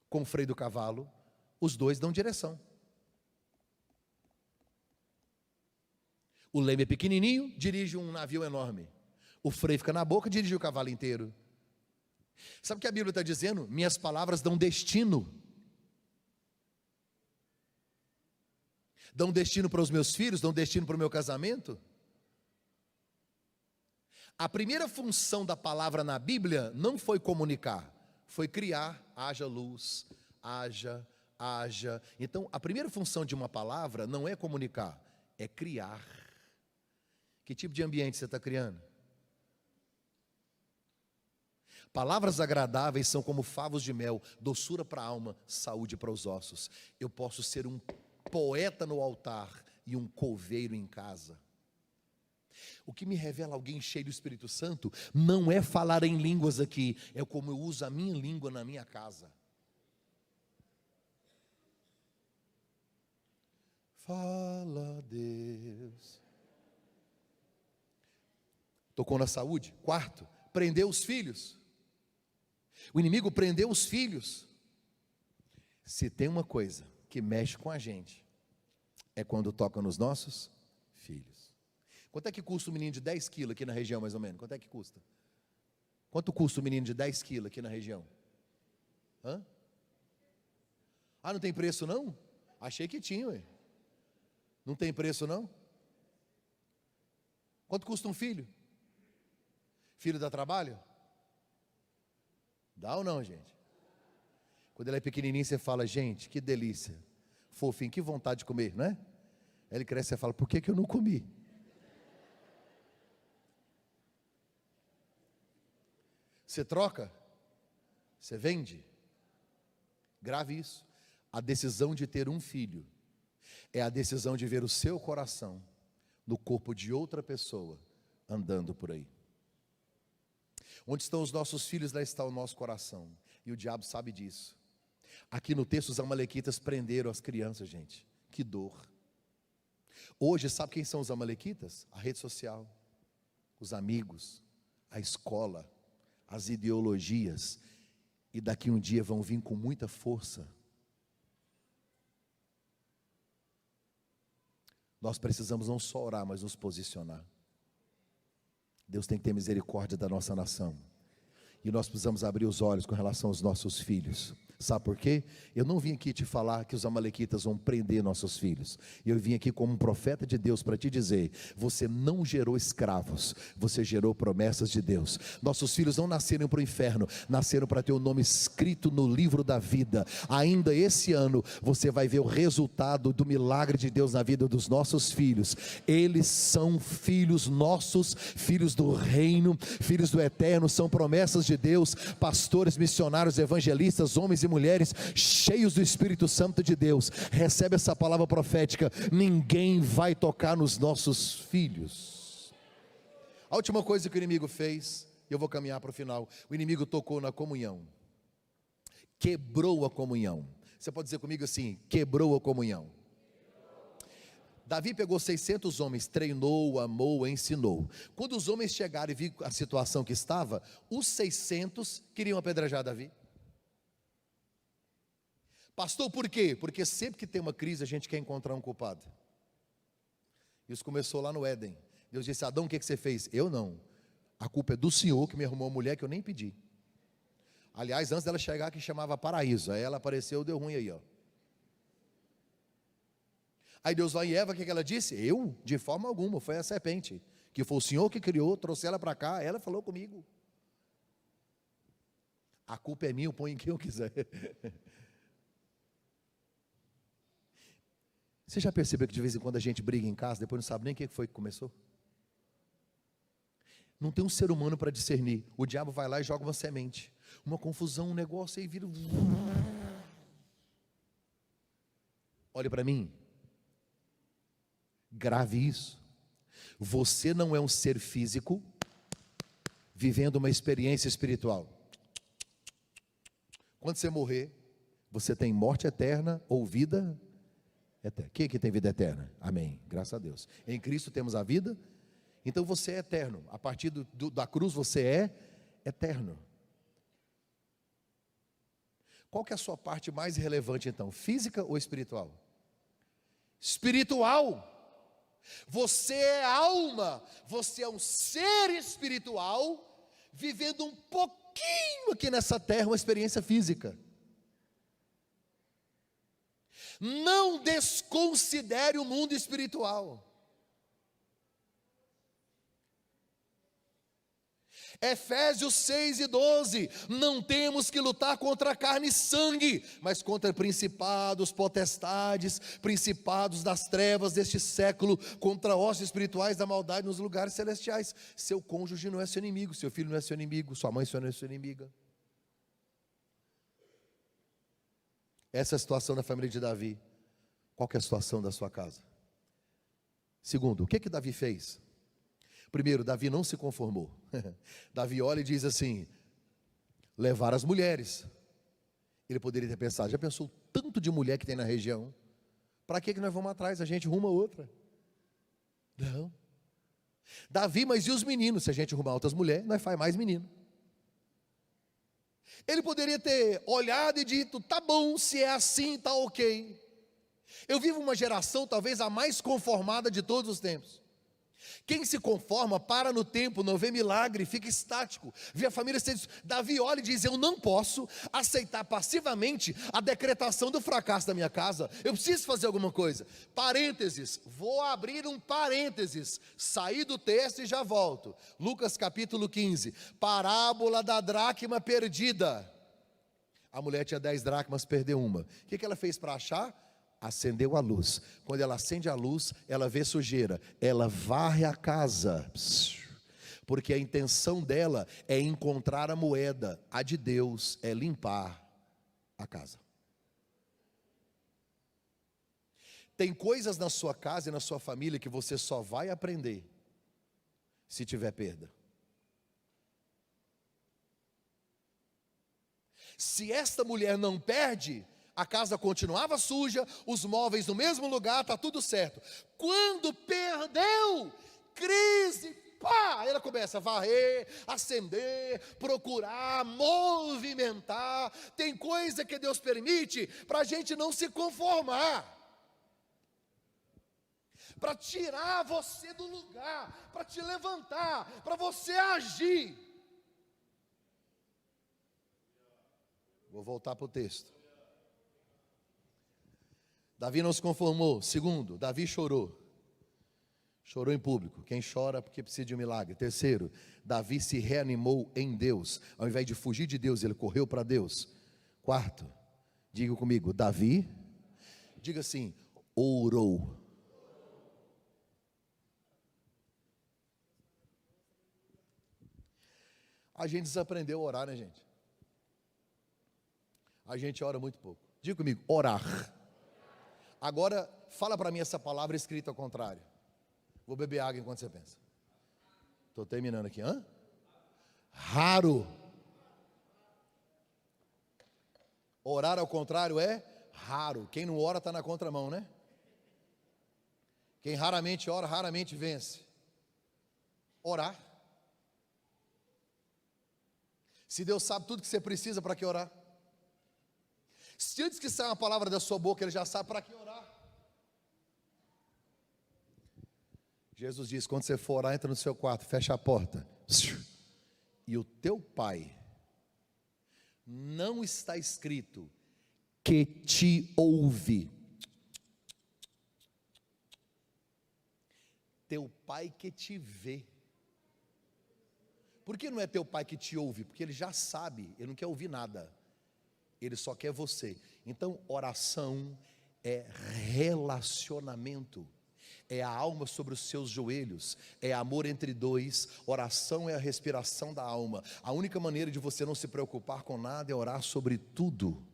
com o freio do cavalo? Os dois dão direção. O leme é pequenininho, dirige um navio enorme. O freio fica na boca, dirige o cavalo inteiro. Sabe o que a Bíblia está dizendo? Minhas palavras dão destino. Dão destino para os meus filhos, dão destino para o meu casamento. A primeira função da palavra na Bíblia não foi comunicar, foi criar, haja luz, haja. Então, a primeira função de uma palavra não é comunicar, é criar. Que tipo de ambiente você está criando? Palavras agradáveis são como favos de mel, doçura para a alma, saúde para os ossos. Eu posso ser um poeta no altar e um coveiro em casa. O que me revela alguém cheio do Espírito Santo não é falar em línguas aqui, é como eu uso a minha língua na minha casa. Fala, Deus. Tocou na saúde. Quarto, prendeu os filhos. O inimigo prendeu os filhos. Se tem uma coisa que mexe com a gente, é quando toca nos nossos filhos. Quanto é que custa um menino de 10 quilos aqui na região, mais ou menos? Quanto é que custa? Quanto custa um menino de 10 quilos aqui na região? Hã? Ah, não tem preço não? Achei que tinha, ué. Não tem preço não? Quanto custa um filho? Filho dá trabalho? Dá ou não, gente? Quando ele é pequenininho, você fala, gente, que delícia. Fofinho, que vontade de comer, não é? Aí ele cresce e fala, por que eu não comi? Você troca? Você vende? Grave isso. A decisão de ter um filho é a decisão de ver o seu coração no corpo de outra pessoa andando por aí. Onde estão os nossos filhos, lá está o nosso coração. E o diabo sabe disso. Aqui no texto os amalequitas prenderam as crianças, gente. Que dor. Hoje, sabe quem são os amalequitas? A rede social, os amigos, a escola, as ideologias. E daqui um dia vão vir com muita força. Nós precisamos não só orar, mas nos posicionar. Deus tem que ter misericórdia da nossa nação. E nós precisamos abrir os olhos com relação aos nossos filhos. Sabe por quê? Eu não vim aqui te falar que os amalequitas vão prender nossos filhos. Eu vim aqui como um profeta de Deus para te dizer, você não gerou escravos, você gerou promessas de Deus. Nossos filhos não nasceram para o inferno, nasceram para ter o nome escrito no livro da vida. Ainda esse ano você vai ver o resultado do milagre de Deus na vida dos nossos filhos. Eles são filhos nossos, filhos do reino, filhos do eterno, são promessas de Deus, pastores, missionários, evangelistas, homens e mulheres cheios do Espírito Santo de Deus. Recebe essa palavra profética. Ninguém vai tocar nos nossos filhos. A última coisa que o inimigo fez, eu vou caminhar para o final. O inimigo tocou na comunhão, quebrou a comunhão. Você pode dizer comigo assim: quebrou a comunhão. Davi pegou 600 homens, treinou, amou, ensinou. Quando os homens chegaram e viram a situação que estava, os 600 queriam apedrejar Davi. Pastor, por quê? Porque sempre que tem uma crise a gente quer encontrar um culpado. Isso começou lá no Éden. Deus disse: Adão, o que você fez? Eu não. A culpa é do Senhor que me arrumou uma mulher que eu nem pedi. Aliás, antes dela chegar, que chamava Paraíso. Aí ela apareceu, deu ruim aí, ó. Aí Deus vai em Eva, o que ela disse? Eu? De forma alguma, foi a serpente. Que foi o Senhor que criou, trouxe ela para cá, ela falou comigo. A culpa é minha, eu ponho em quem eu quiser. Você já percebeu que de vez em quando a gente briga em casa, depois não sabe nem o que foi que começou? Não tem um ser humano para discernir. O diabo vai lá e joga uma semente, uma confusão, um negócio, aí vira. Olhe para mim, grave isso. Você não é um ser físico vivendo uma experiência espiritual. Quando você morrer, você tem morte eterna ou vida eterna. Quem que tem vida eterna? Amém, graças a Deus. Em Cristo temos a vida. Então você é eterno. A partir da cruz você é eterno. Qual que é a sua parte mais relevante então? Física ou espiritual? Espiritual. Você é alma. Você é um ser espiritual vivendo um pouquinho aqui nessa terra uma experiência física. Não desconsidere o mundo espiritual. Efésios 6:12, não temos que lutar contra carne e sangue, mas contra principados, potestades, principados das trevas deste século, contra hostes espirituais da maldade nos lugares celestiais. Seu cônjuge não é seu inimigo, seu filho não é seu inimigo, sua mãe não é sua inimiga. Essa é a situação da família de Davi. Qual que é a situação da sua casa? Segundo, o que Davi fez? Primeiro, Davi não se conformou. Davi olha e diz assim: levar as mulheres. Ele poderia ter pensado: já pensou o tanto de mulher que tem na região? Para que nós vamos atrás? A gente arruma outra. Não. Davi, mas e os meninos? Se a gente arrumar outras mulheres, nós faz mais menino. Ele poderia ter olhado e dito: tá bom, se é assim, tá ok. Eu vivo uma geração talvez a mais conformada de todos os tempos. Quem se conforma, para no tempo, não vê milagre, fica estático, vê a família ser... Davi olha e diz: eu não posso aceitar passivamente a decretação do fracasso da minha casa, eu preciso fazer alguma coisa. Parênteses, vou abrir um parênteses, sair do texto e já volto. Lucas capítulo 15, parábola da dracma perdida. A mulher tinha 10 dracmas, perdeu uma. O que ela fez para achar? Acendeu a luz. Quando ela acende a luz, ela vê sujeira, ela varre a casa, porque a intenção dela é encontrar a moeda. A de Deus é limpar a casa. Tem coisas na sua casa e na sua família que você só vai aprender se tiver perda. Se esta mulher não perde, a casa continuava suja, os móveis no mesmo lugar, está tudo certo. Quando perdeu, crise, pá! Ela começa a varrer, acender, procurar, movimentar. Tem coisa que Deus permite para a gente não se conformar, para tirar você do lugar, para te levantar, para você agir. Vou voltar para o texto. Davi não se conformou. Segundo, Davi chorou. Chorou em público. Quem chora porque precisa de um milagre. Terceiro, Davi se reanimou em Deus. Ao invés de fugir de Deus, ele correu para Deus. Quarto, diga comigo, Davi, diga assim, orou. A gente desaprendeu a orar, né, gente? A gente ora muito pouco. Diga comigo, orar. Agora, fala para mim essa palavra escrita ao contrário. Vou beber água enquanto você pensa. Estou terminando aqui. Raro. Orar ao contrário é raro. Quem não ora está na contramão, né? Quem raramente ora, raramente vence. Orar. Se Deus sabe tudo que você precisa, para que orar? Se antes que saia uma palavra da sua boca, ele já sabe para que orar. Jesus diz: quando você for orar, entra no seu quarto, fecha a porta, e o teu pai, não está escrito que te ouve, teu pai que te vê. Por que não é teu pai que te ouve? Porque ele já sabe, ele não quer ouvir nada, ele só quer você. Então oração é relacionamento, é a alma sobre os seus joelhos, é amor entre dois. Oração é a respiração da alma. A única maneira de você não se preocupar com nada é orar sobre tudo.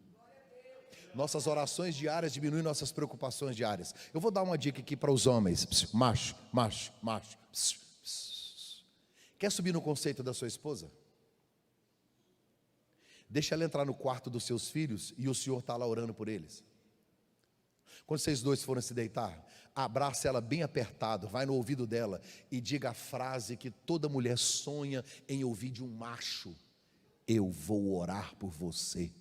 Nossas orações diárias diminuem nossas preocupações diárias. Eu vou dar uma dica aqui para os homens. Macho. Quer subir no conceito da sua esposa? Deixa ela entrar no quarto dos seus filhos e o Senhor está lá orando por eles. Quando vocês dois forem se deitar, abraça ela bem apertado, vai no ouvido dela e diga a frase que toda mulher sonha em ouvir de um macho: eu vou orar por você.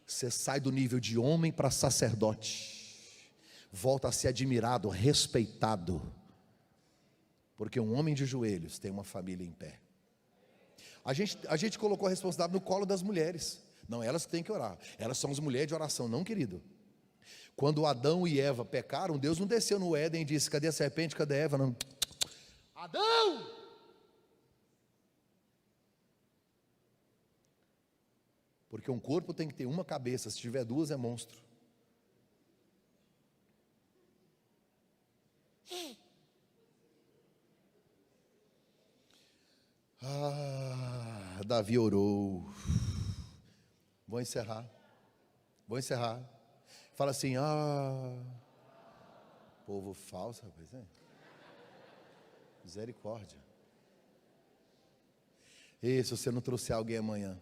Você sai do nível de homem para sacerdote, volta a ser admirado, respeitado, porque um homem de joelhos tem uma família em pé. A gente colocou a responsabilidade no colo das mulheres. Não, elas que têm que orar, elas são as mulheres de oração. Não, querido. Quando Adão e Eva pecaram, Deus não desceu no Éden e disse: cadê a serpente, cadê Eva? Não. Adão! Porque um corpo tem que ter uma cabeça, se tiver duas é monstro. Davi orou. Vou encerrar. Fala assim: povo falso, rapaz, né? Misericórdia. E se você não trouxer alguém amanhã?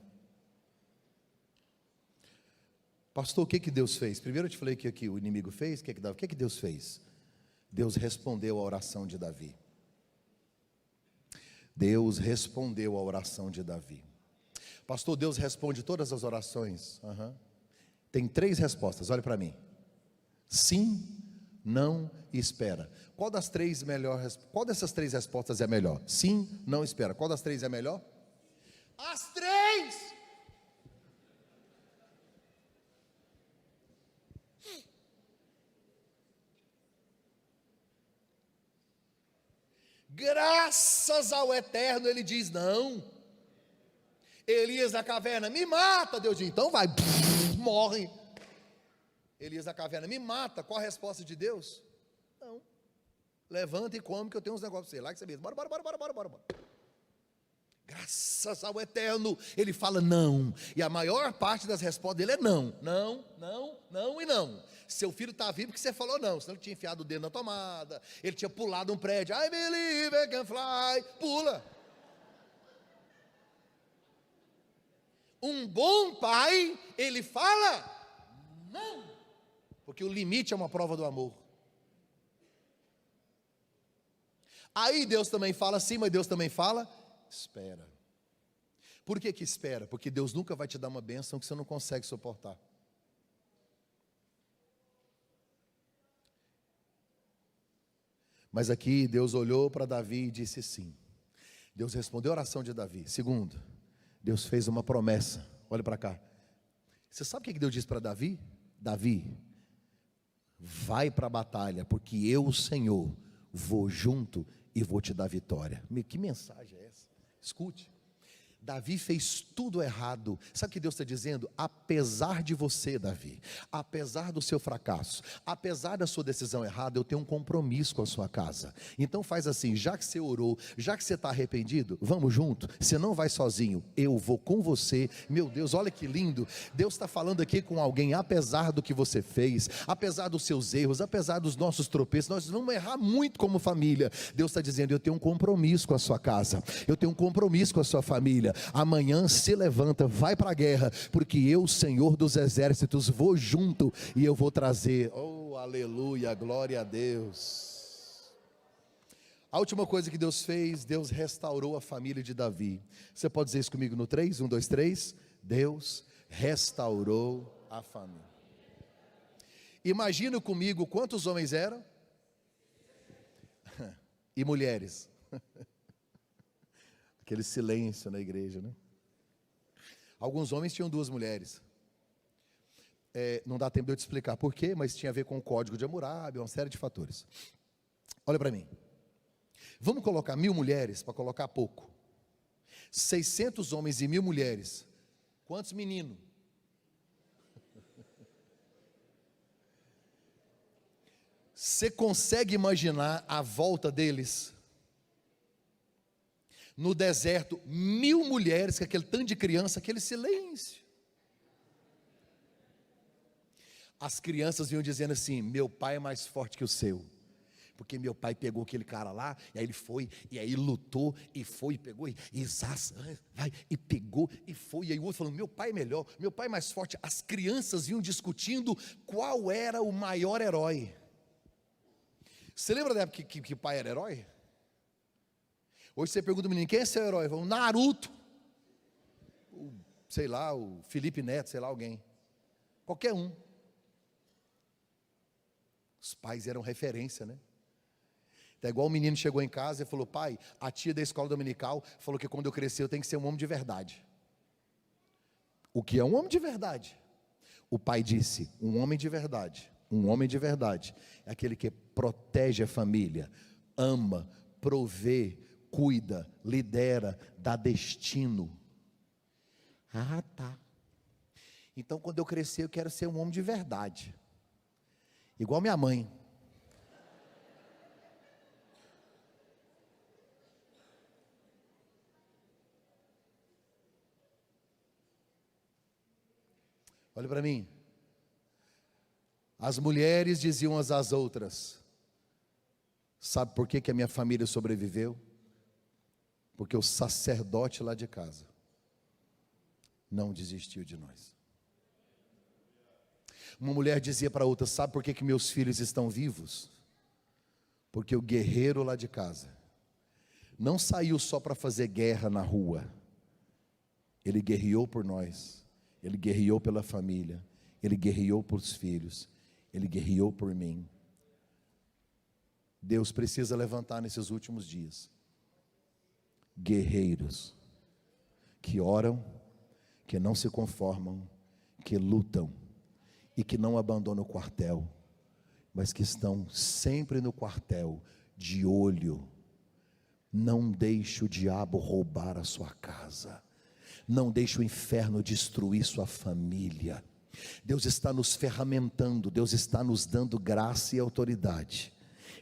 Pastor, o que Deus fez? Primeiro eu te falei que o inimigo fez. O que Deus fez? Deus respondeu à oração de Davi. Deus respondeu à oração de Davi. Pastor, Deus responde todas as orações? Tem 3 respostas, olha para mim: sim, não e espera. Qual dessas 3 respostas é melhor? Sim, não, espera. Qual das 3 é melhor? As 3! Graças ao Eterno, ele diz não. Elias na caverna: me mata. Deus diz: então vai, morre. Elias na caverna: me mata. Qual a resposta de Deus? Não. Levanta e come, que eu tenho uns negócios para você. Lá que você mesmo. Bora. Graças ao Eterno, ele fala não. E a maior parte das respostas dele é não. Não e não. Seu filho está vivo porque você falou não, senão ele tinha enfiado o dedo na tomada, ele tinha pulado um prédio. I believe I can fly. Pula. Um bom pai, ele fala não, porque o limite é uma prova do amor. Aí Deus também fala sim, mas Deus também fala espera. Por que espera? Porque Deus nunca vai te dar uma bênção que você não consegue suportar. Mas aqui Deus olhou para Davi e disse sim. Deus respondeu a oração de Davi. Segundo, Deus fez uma promessa. Olha para cá. Você sabe o que Deus disse para Davi? Davi, vai para a batalha, porque eu, Senhor, vou junto e vou te dar vitória. Que mensagem é essa? Escute. Davi fez tudo errado. Sabe o que Deus está dizendo? Apesar de você, Davi, apesar do seu fracasso, apesar da sua decisão errada, eu tenho um compromisso com a sua casa. Então faz assim: já que você orou, já que você está arrependido, vamos junto. Você não vai sozinho, eu vou com você. Meu Deus, olha que lindo. Deus está falando aqui com alguém: apesar do que você fez, apesar dos seus erros, apesar dos nossos tropeços, nós vamos errar muito como família. Deus está dizendo: eu tenho um compromisso com a sua casa, eu tenho um compromisso com a sua família. Amanhã se levanta, vai para a guerra, porque eu, Senhor dos exércitos, vou junto e eu vou trazer. Oh, aleluia, glória a Deus. A última coisa que Deus fez, Deus restaurou a família de Davi. Você pode dizer isso comigo no 3? 1, 2, 3. Deus restaurou A família. Imagina comigo quantos homens eram e mulheres. Aquele silêncio na igreja, né? Alguns homens tinham 2 mulheres. Não dá tempo de eu te explicar por quê, mas tinha a ver com o código de Hammurabi, uma série de fatores. Olha para mim. Vamos colocar 1000 mulheres para colocar pouco. 600 homens e 1000 mulheres. Quantos meninos? Você consegue imaginar a volta deles? No deserto, 1000 mulheres, com aquele tanto de criança, aquele silêncio. As crianças vinham dizendo assim: meu pai é mais forte que o seu, porque meu pai pegou aquele cara lá, e aí ele foi, e aí lutou, e foi, e pegou, e pegou, e foi, e aí o outro falando: meu pai é melhor, meu pai é mais forte. As crianças vinham discutindo qual era o maior herói. Você lembra da época que o pai era herói? Hoje você pergunta ao menino: quem é seu herói? Fala: Naruto, sei lá, o Felipe Neto, sei lá, alguém, qualquer um. Os pais eram referência, né? É igual o menino chegou em casa e falou: pai, a tia da escola dominical falou que quando eu crescer eu tenho que ser um homem de verdade. O que é um homem de verdade? O pai disse: um homem de verdade. Um homem de verdade é aquele que protege a família, ama, provê, cuida, lidera, dá destino. Ah, tá. Então quando eu crescer eu quero ser um homem de verdade. Igual minha mãe. Olha para mim. As mulheres diziam umas às outras: sabe por que a minha família sobreviveu? Porque o sacerdote lá de casa não desistiu de nós. Uma mulher dizia para outra: sabe por que meus filhos estão vivos? Porque o guerreiro lá de casa não saiu só para fazer guerra na rua. Ele guerreou por nós, ele guerreou pela família, ele guerreou por os filhos, ele guerreou por mim. Deus precisa levantar nesses últimos dias guerreiros que oram, que não se conformam, que lutam e que não abandonam o quartel, mas que estão sempre no quartel, de olho. Não deixe o diabo roubar a sua casa, não deixe o inferno destruir sua família. Deus está nos ferramentando, Deus está nos dando graça e autoridade,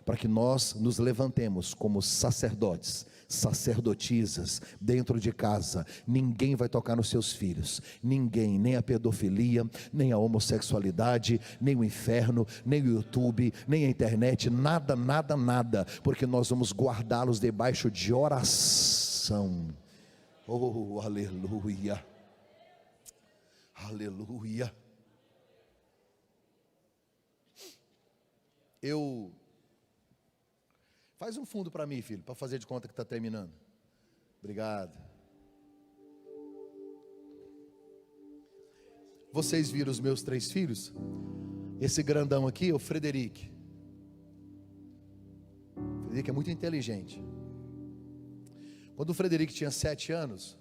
para que nós nos levantemos como sacerdotes, sacerdotisas, dentro de casa. Ninguém vai tocar nos seus filhos, ninguém, nem a pedofilia, nem a homossexualidade, nem o inferno, nem o YouTube, nem a internet, nada, nada, nada, porque nós vamos guardá-los debaixo de oração. Oh, aleluia, aleluia. Faz um fundo para mim, filho, para fazer de conta que está terminando. Obrigado. Vocês viram os meus 3 filhos? Esse grandão aqui é o Frederic. O Frederic é muito inteligente. Quando o Frederic tinha 7 anos,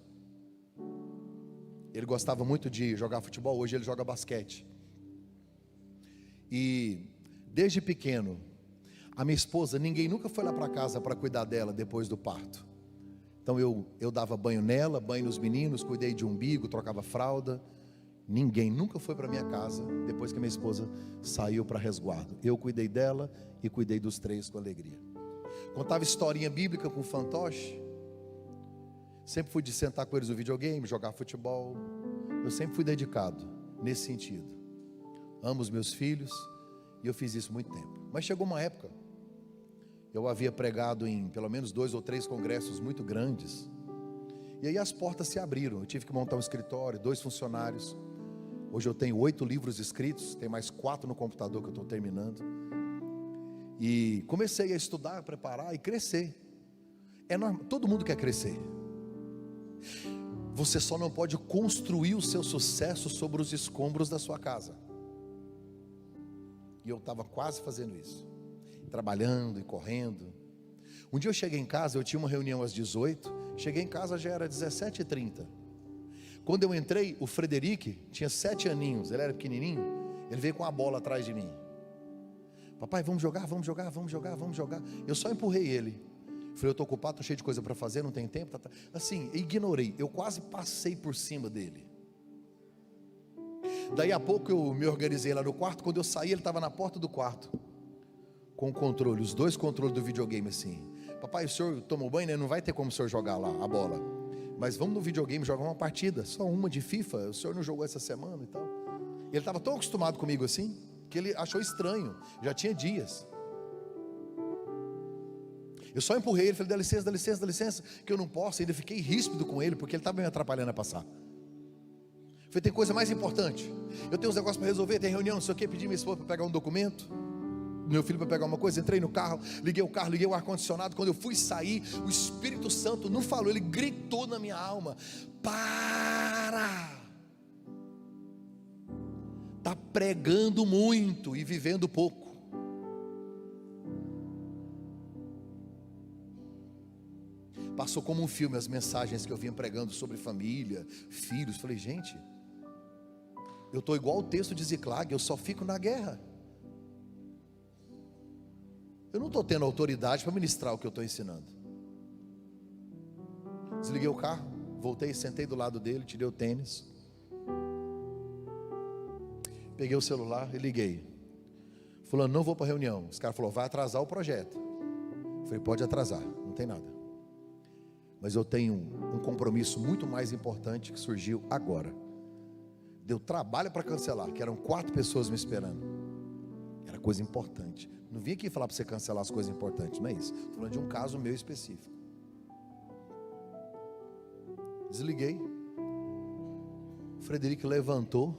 ele gostava muito de jogar futebol. Hoje ele joga basquete. E desde pequeno, a minha esposa, ninguém nunca foi lá para casa para cuidar dela depois do parto. Então eu dava banho nela, banho nos meninos, cuidei de umbigo, trocava fralda. Ninguém nunca foi para minha casa depois que minha esposa saiu para resguardo. Eu cuidei dela e cuidei dos 3 com alegria. Contava historinha bíblica com fantoche. Sempre fui de sentar com eles no videogame, jogar futebol. Eu sempre fui dedicado nesse sentido. Amo os meus filhos e eu fiz isso muito tempo. Mas chegou uma época, eu havia pregado em pelo menos 2 ou 3 congressos muito grandes, e aí as portas se abriram. Eu tive que montar um escritório, 2 funcionários. Hoje eu tenho 8 livros escritos, tem mais 4 no computador que eu estou terminando. E comecei a estudar, preparar e crescer. É normal, todo mundo quer crescer. Você só não pode construir o seu sucesso sobre os escombros da sua casa. E eu estava quase fazendo isso, trabalhando e correndo. Um dia eu cheguei em casa, eu tinha uma reunião às 18, cheguei em casa já era 17h30. Quando eu entrei, o Frederic tinha 7 aninhos, ele era pequenininho, ele veio com a bola atrás de mim. Papai, vamos jogar, vamos jogar, vamos jogar, vamos jogar. Eu só empurrei ele. Falei, eu estou ocupado, estou cheio de coisa para fazer, não tenho tempo. Assim, ignorei, eu quase passei por cima dele. Daí a pouco eu me organizei lá no quarto. Quando eu saí, ele estava na porta do quarto com o controle, os 2 controles do videogame assim. Papai, o senhor tomou banho, né? Não vai ter como o senhor jogar lá a bola, mas vamos no videogame jogar uma partida, só uma de FIFA. O senhor não jogou essa semana e tal. Ele estava tão acostumado comigo assim, que ele achou estranho, já tinha dias. Eu só empurrei ele, falei, dá licença, dá licença, dá licença, que eu não posso. Ainda fiquei ríspido com ele, porque ele estava me atrapalhando a passar. Falei, tem coisa mais importante, eu tenho uns negócios para resolver, tem reunião, não sei o que. Pedi minha esposa para pegar um documento, meu filho para pegar uma coisa. Entrei no carro, liguei o ar-condicionado. Quando eu fui sair, o Espírito Santo não falou, ele gritou na minha alma: para! Está pregando muito e vivendo pouco. Passou como um filme as mensagens que eu vinha pregando sobre família, filhos. Falei, gente, eu estou igual o texto de Ziclag, eu só fico na guerra. Eu não estou tendo autoridade para ministrar o que eu estou ensinando. Desliguei o carro, voltei, sentei do lado dele, tirei o tênis, peguei o celular e liguei. Fulano, não vou para a reunião. Esse cara falou, vai atrasar o projeto. Falei, pode atrasar, não tem nada, mas eu tenho um compromisso muito mais importante que surgiu agora. Deu trabalho para cancelar, que eram 4 pessoas me esperando. Era coisa importante. Não vim aqui falar para você cancelar as coisas importantes, não é isso. Estou falando de um caso meu específico. Desliguei. O Frederico levantou.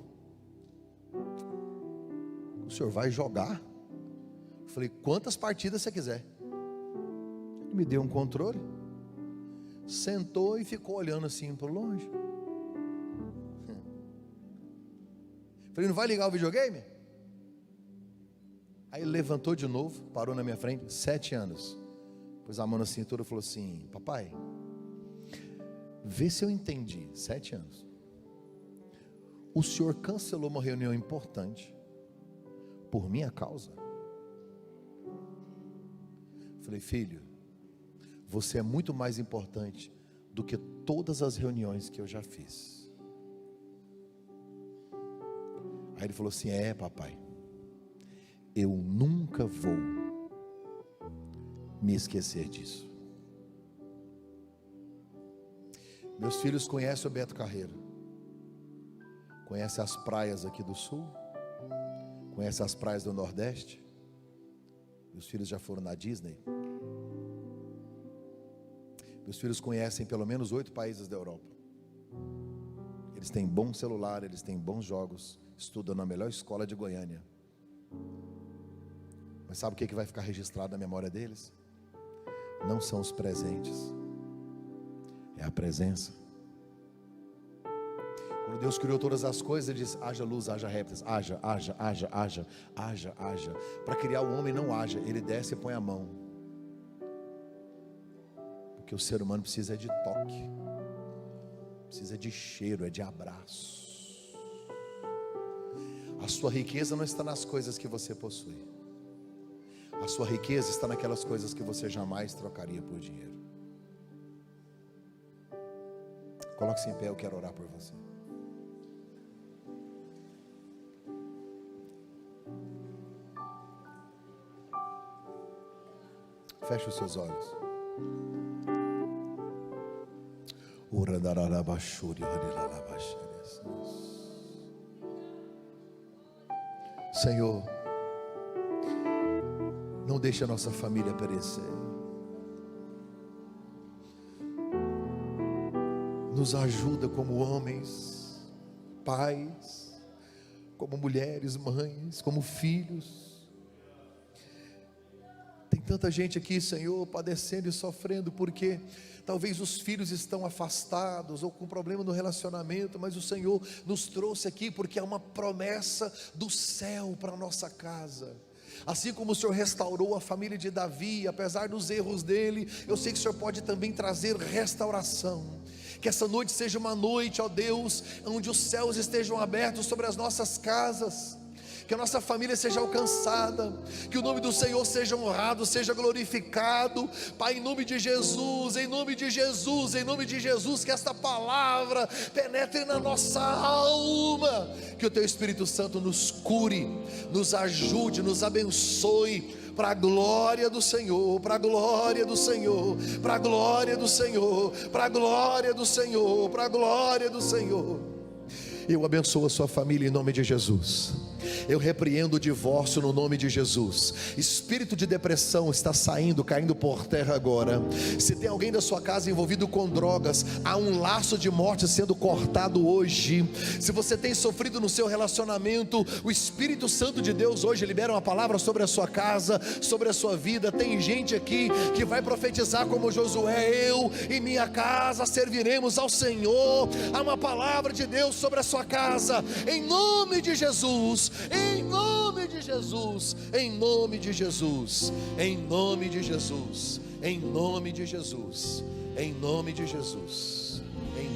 O senhor vai jogar? Eu falei, quantas partidas você quiser. Ele me deu um controle, sentou e ficou olhando assim para longe. Falei, não vai ligar o videogame? Aí ele levantou de novo, parou na minha frente, 7 anos. Pôs a mão na cintura e falou assim, papai, vê se eu entendi, 7 anos. O senhor cancelou uma reunião importante por minha causa? Falei, filho, você é muito mais importante do que todas as reuniões que eu já fiz. Aí ele falou assim, papai, eu nunca vou me esquecer disso. Meus filhos conhecem o Beto Carreiro, conhecem as praias aqui do sul, conhecem as praias do Nordeste. Meus filhos já foram na Disney. Meus filhos conhecem pelo menos 8 países da Europa. Eles têm bom celular, eles têm bons jogos, estudam na melhor escola de Goiânia. Mas sabe o que vai ficar registrado na memória deles? Não são os presentes, é a presença. Quando Deus criou todas as coisas, Ele disse, haja luz, haja répteis, haja. Para criar o homem não haja, Ele desce e põe a mão. Porque o ser humano precisa de toque, precisa de cheiro, é de abraço. A sua riqueza não está nas coisas que você possui. A sua riqueza está naquelas coisas que você jamais trocaria por dinheiro. Coloque-se em pé, eu quero orar por você. Feche os seus olhos. Senhor, não deixe a nossa família perecer. Nos ajuda como homens, pais, como mulheres, mães, como filhos. Tem tanta gente aqui, Senhor, padecendo e sofrendo, porque talvez os filhos estão afastados ou com problema no relacionamento, mas o Senhor nos trouxe aqui porque há uma promessa do céu para a nossa casa. Assim como o Senhor restaurou a família de Davi, apesar dos erros dele, eu sei que o Senhor pode também trazer restauração. Que essa noite seja uma noite, ó Deus, onde os céus estejam abertos sobre as nossas casas, que a nossa família seja alcançada, que o nome do Senhor seja honrado, seja glorificado, Pai, em nome de Jesus, em nome de Jesus, em nome de Jesus, que esta palavra penetre na nossa alma, que o Teu Espírito Santo nos cure, nos ajude, nos abençoe, para a glória do Senhor, para a glória do Senhor, para a glória do Senhor, para a glória do Senhor, para a glória do Senhor. Eu abençoo a sua família em nome de Jesus. Eu repreendo o divórcio no nome de Jesus. Espírito de depressão está saindo, caindo por terra agora. Se tem alguém da sua casa envolvido com drogas, há um laço de morte sendo cortado hoje. Se você tem sofrido no seu relacionamento, o Espírito Santo de Deus hoje libera uma palavra sobre a sua casa, sobre a sua vida. Tem gente aqui que vai profetizar como Josué: eu e minha casa serviremos ao Senhor. Há uma palavra de Deus sobre a sua casa, em nome de Jesus, em nome de Jesus, em nome de Jesus, em nome de Jesus, em nome de Jesus, em nome de Jesus, em nome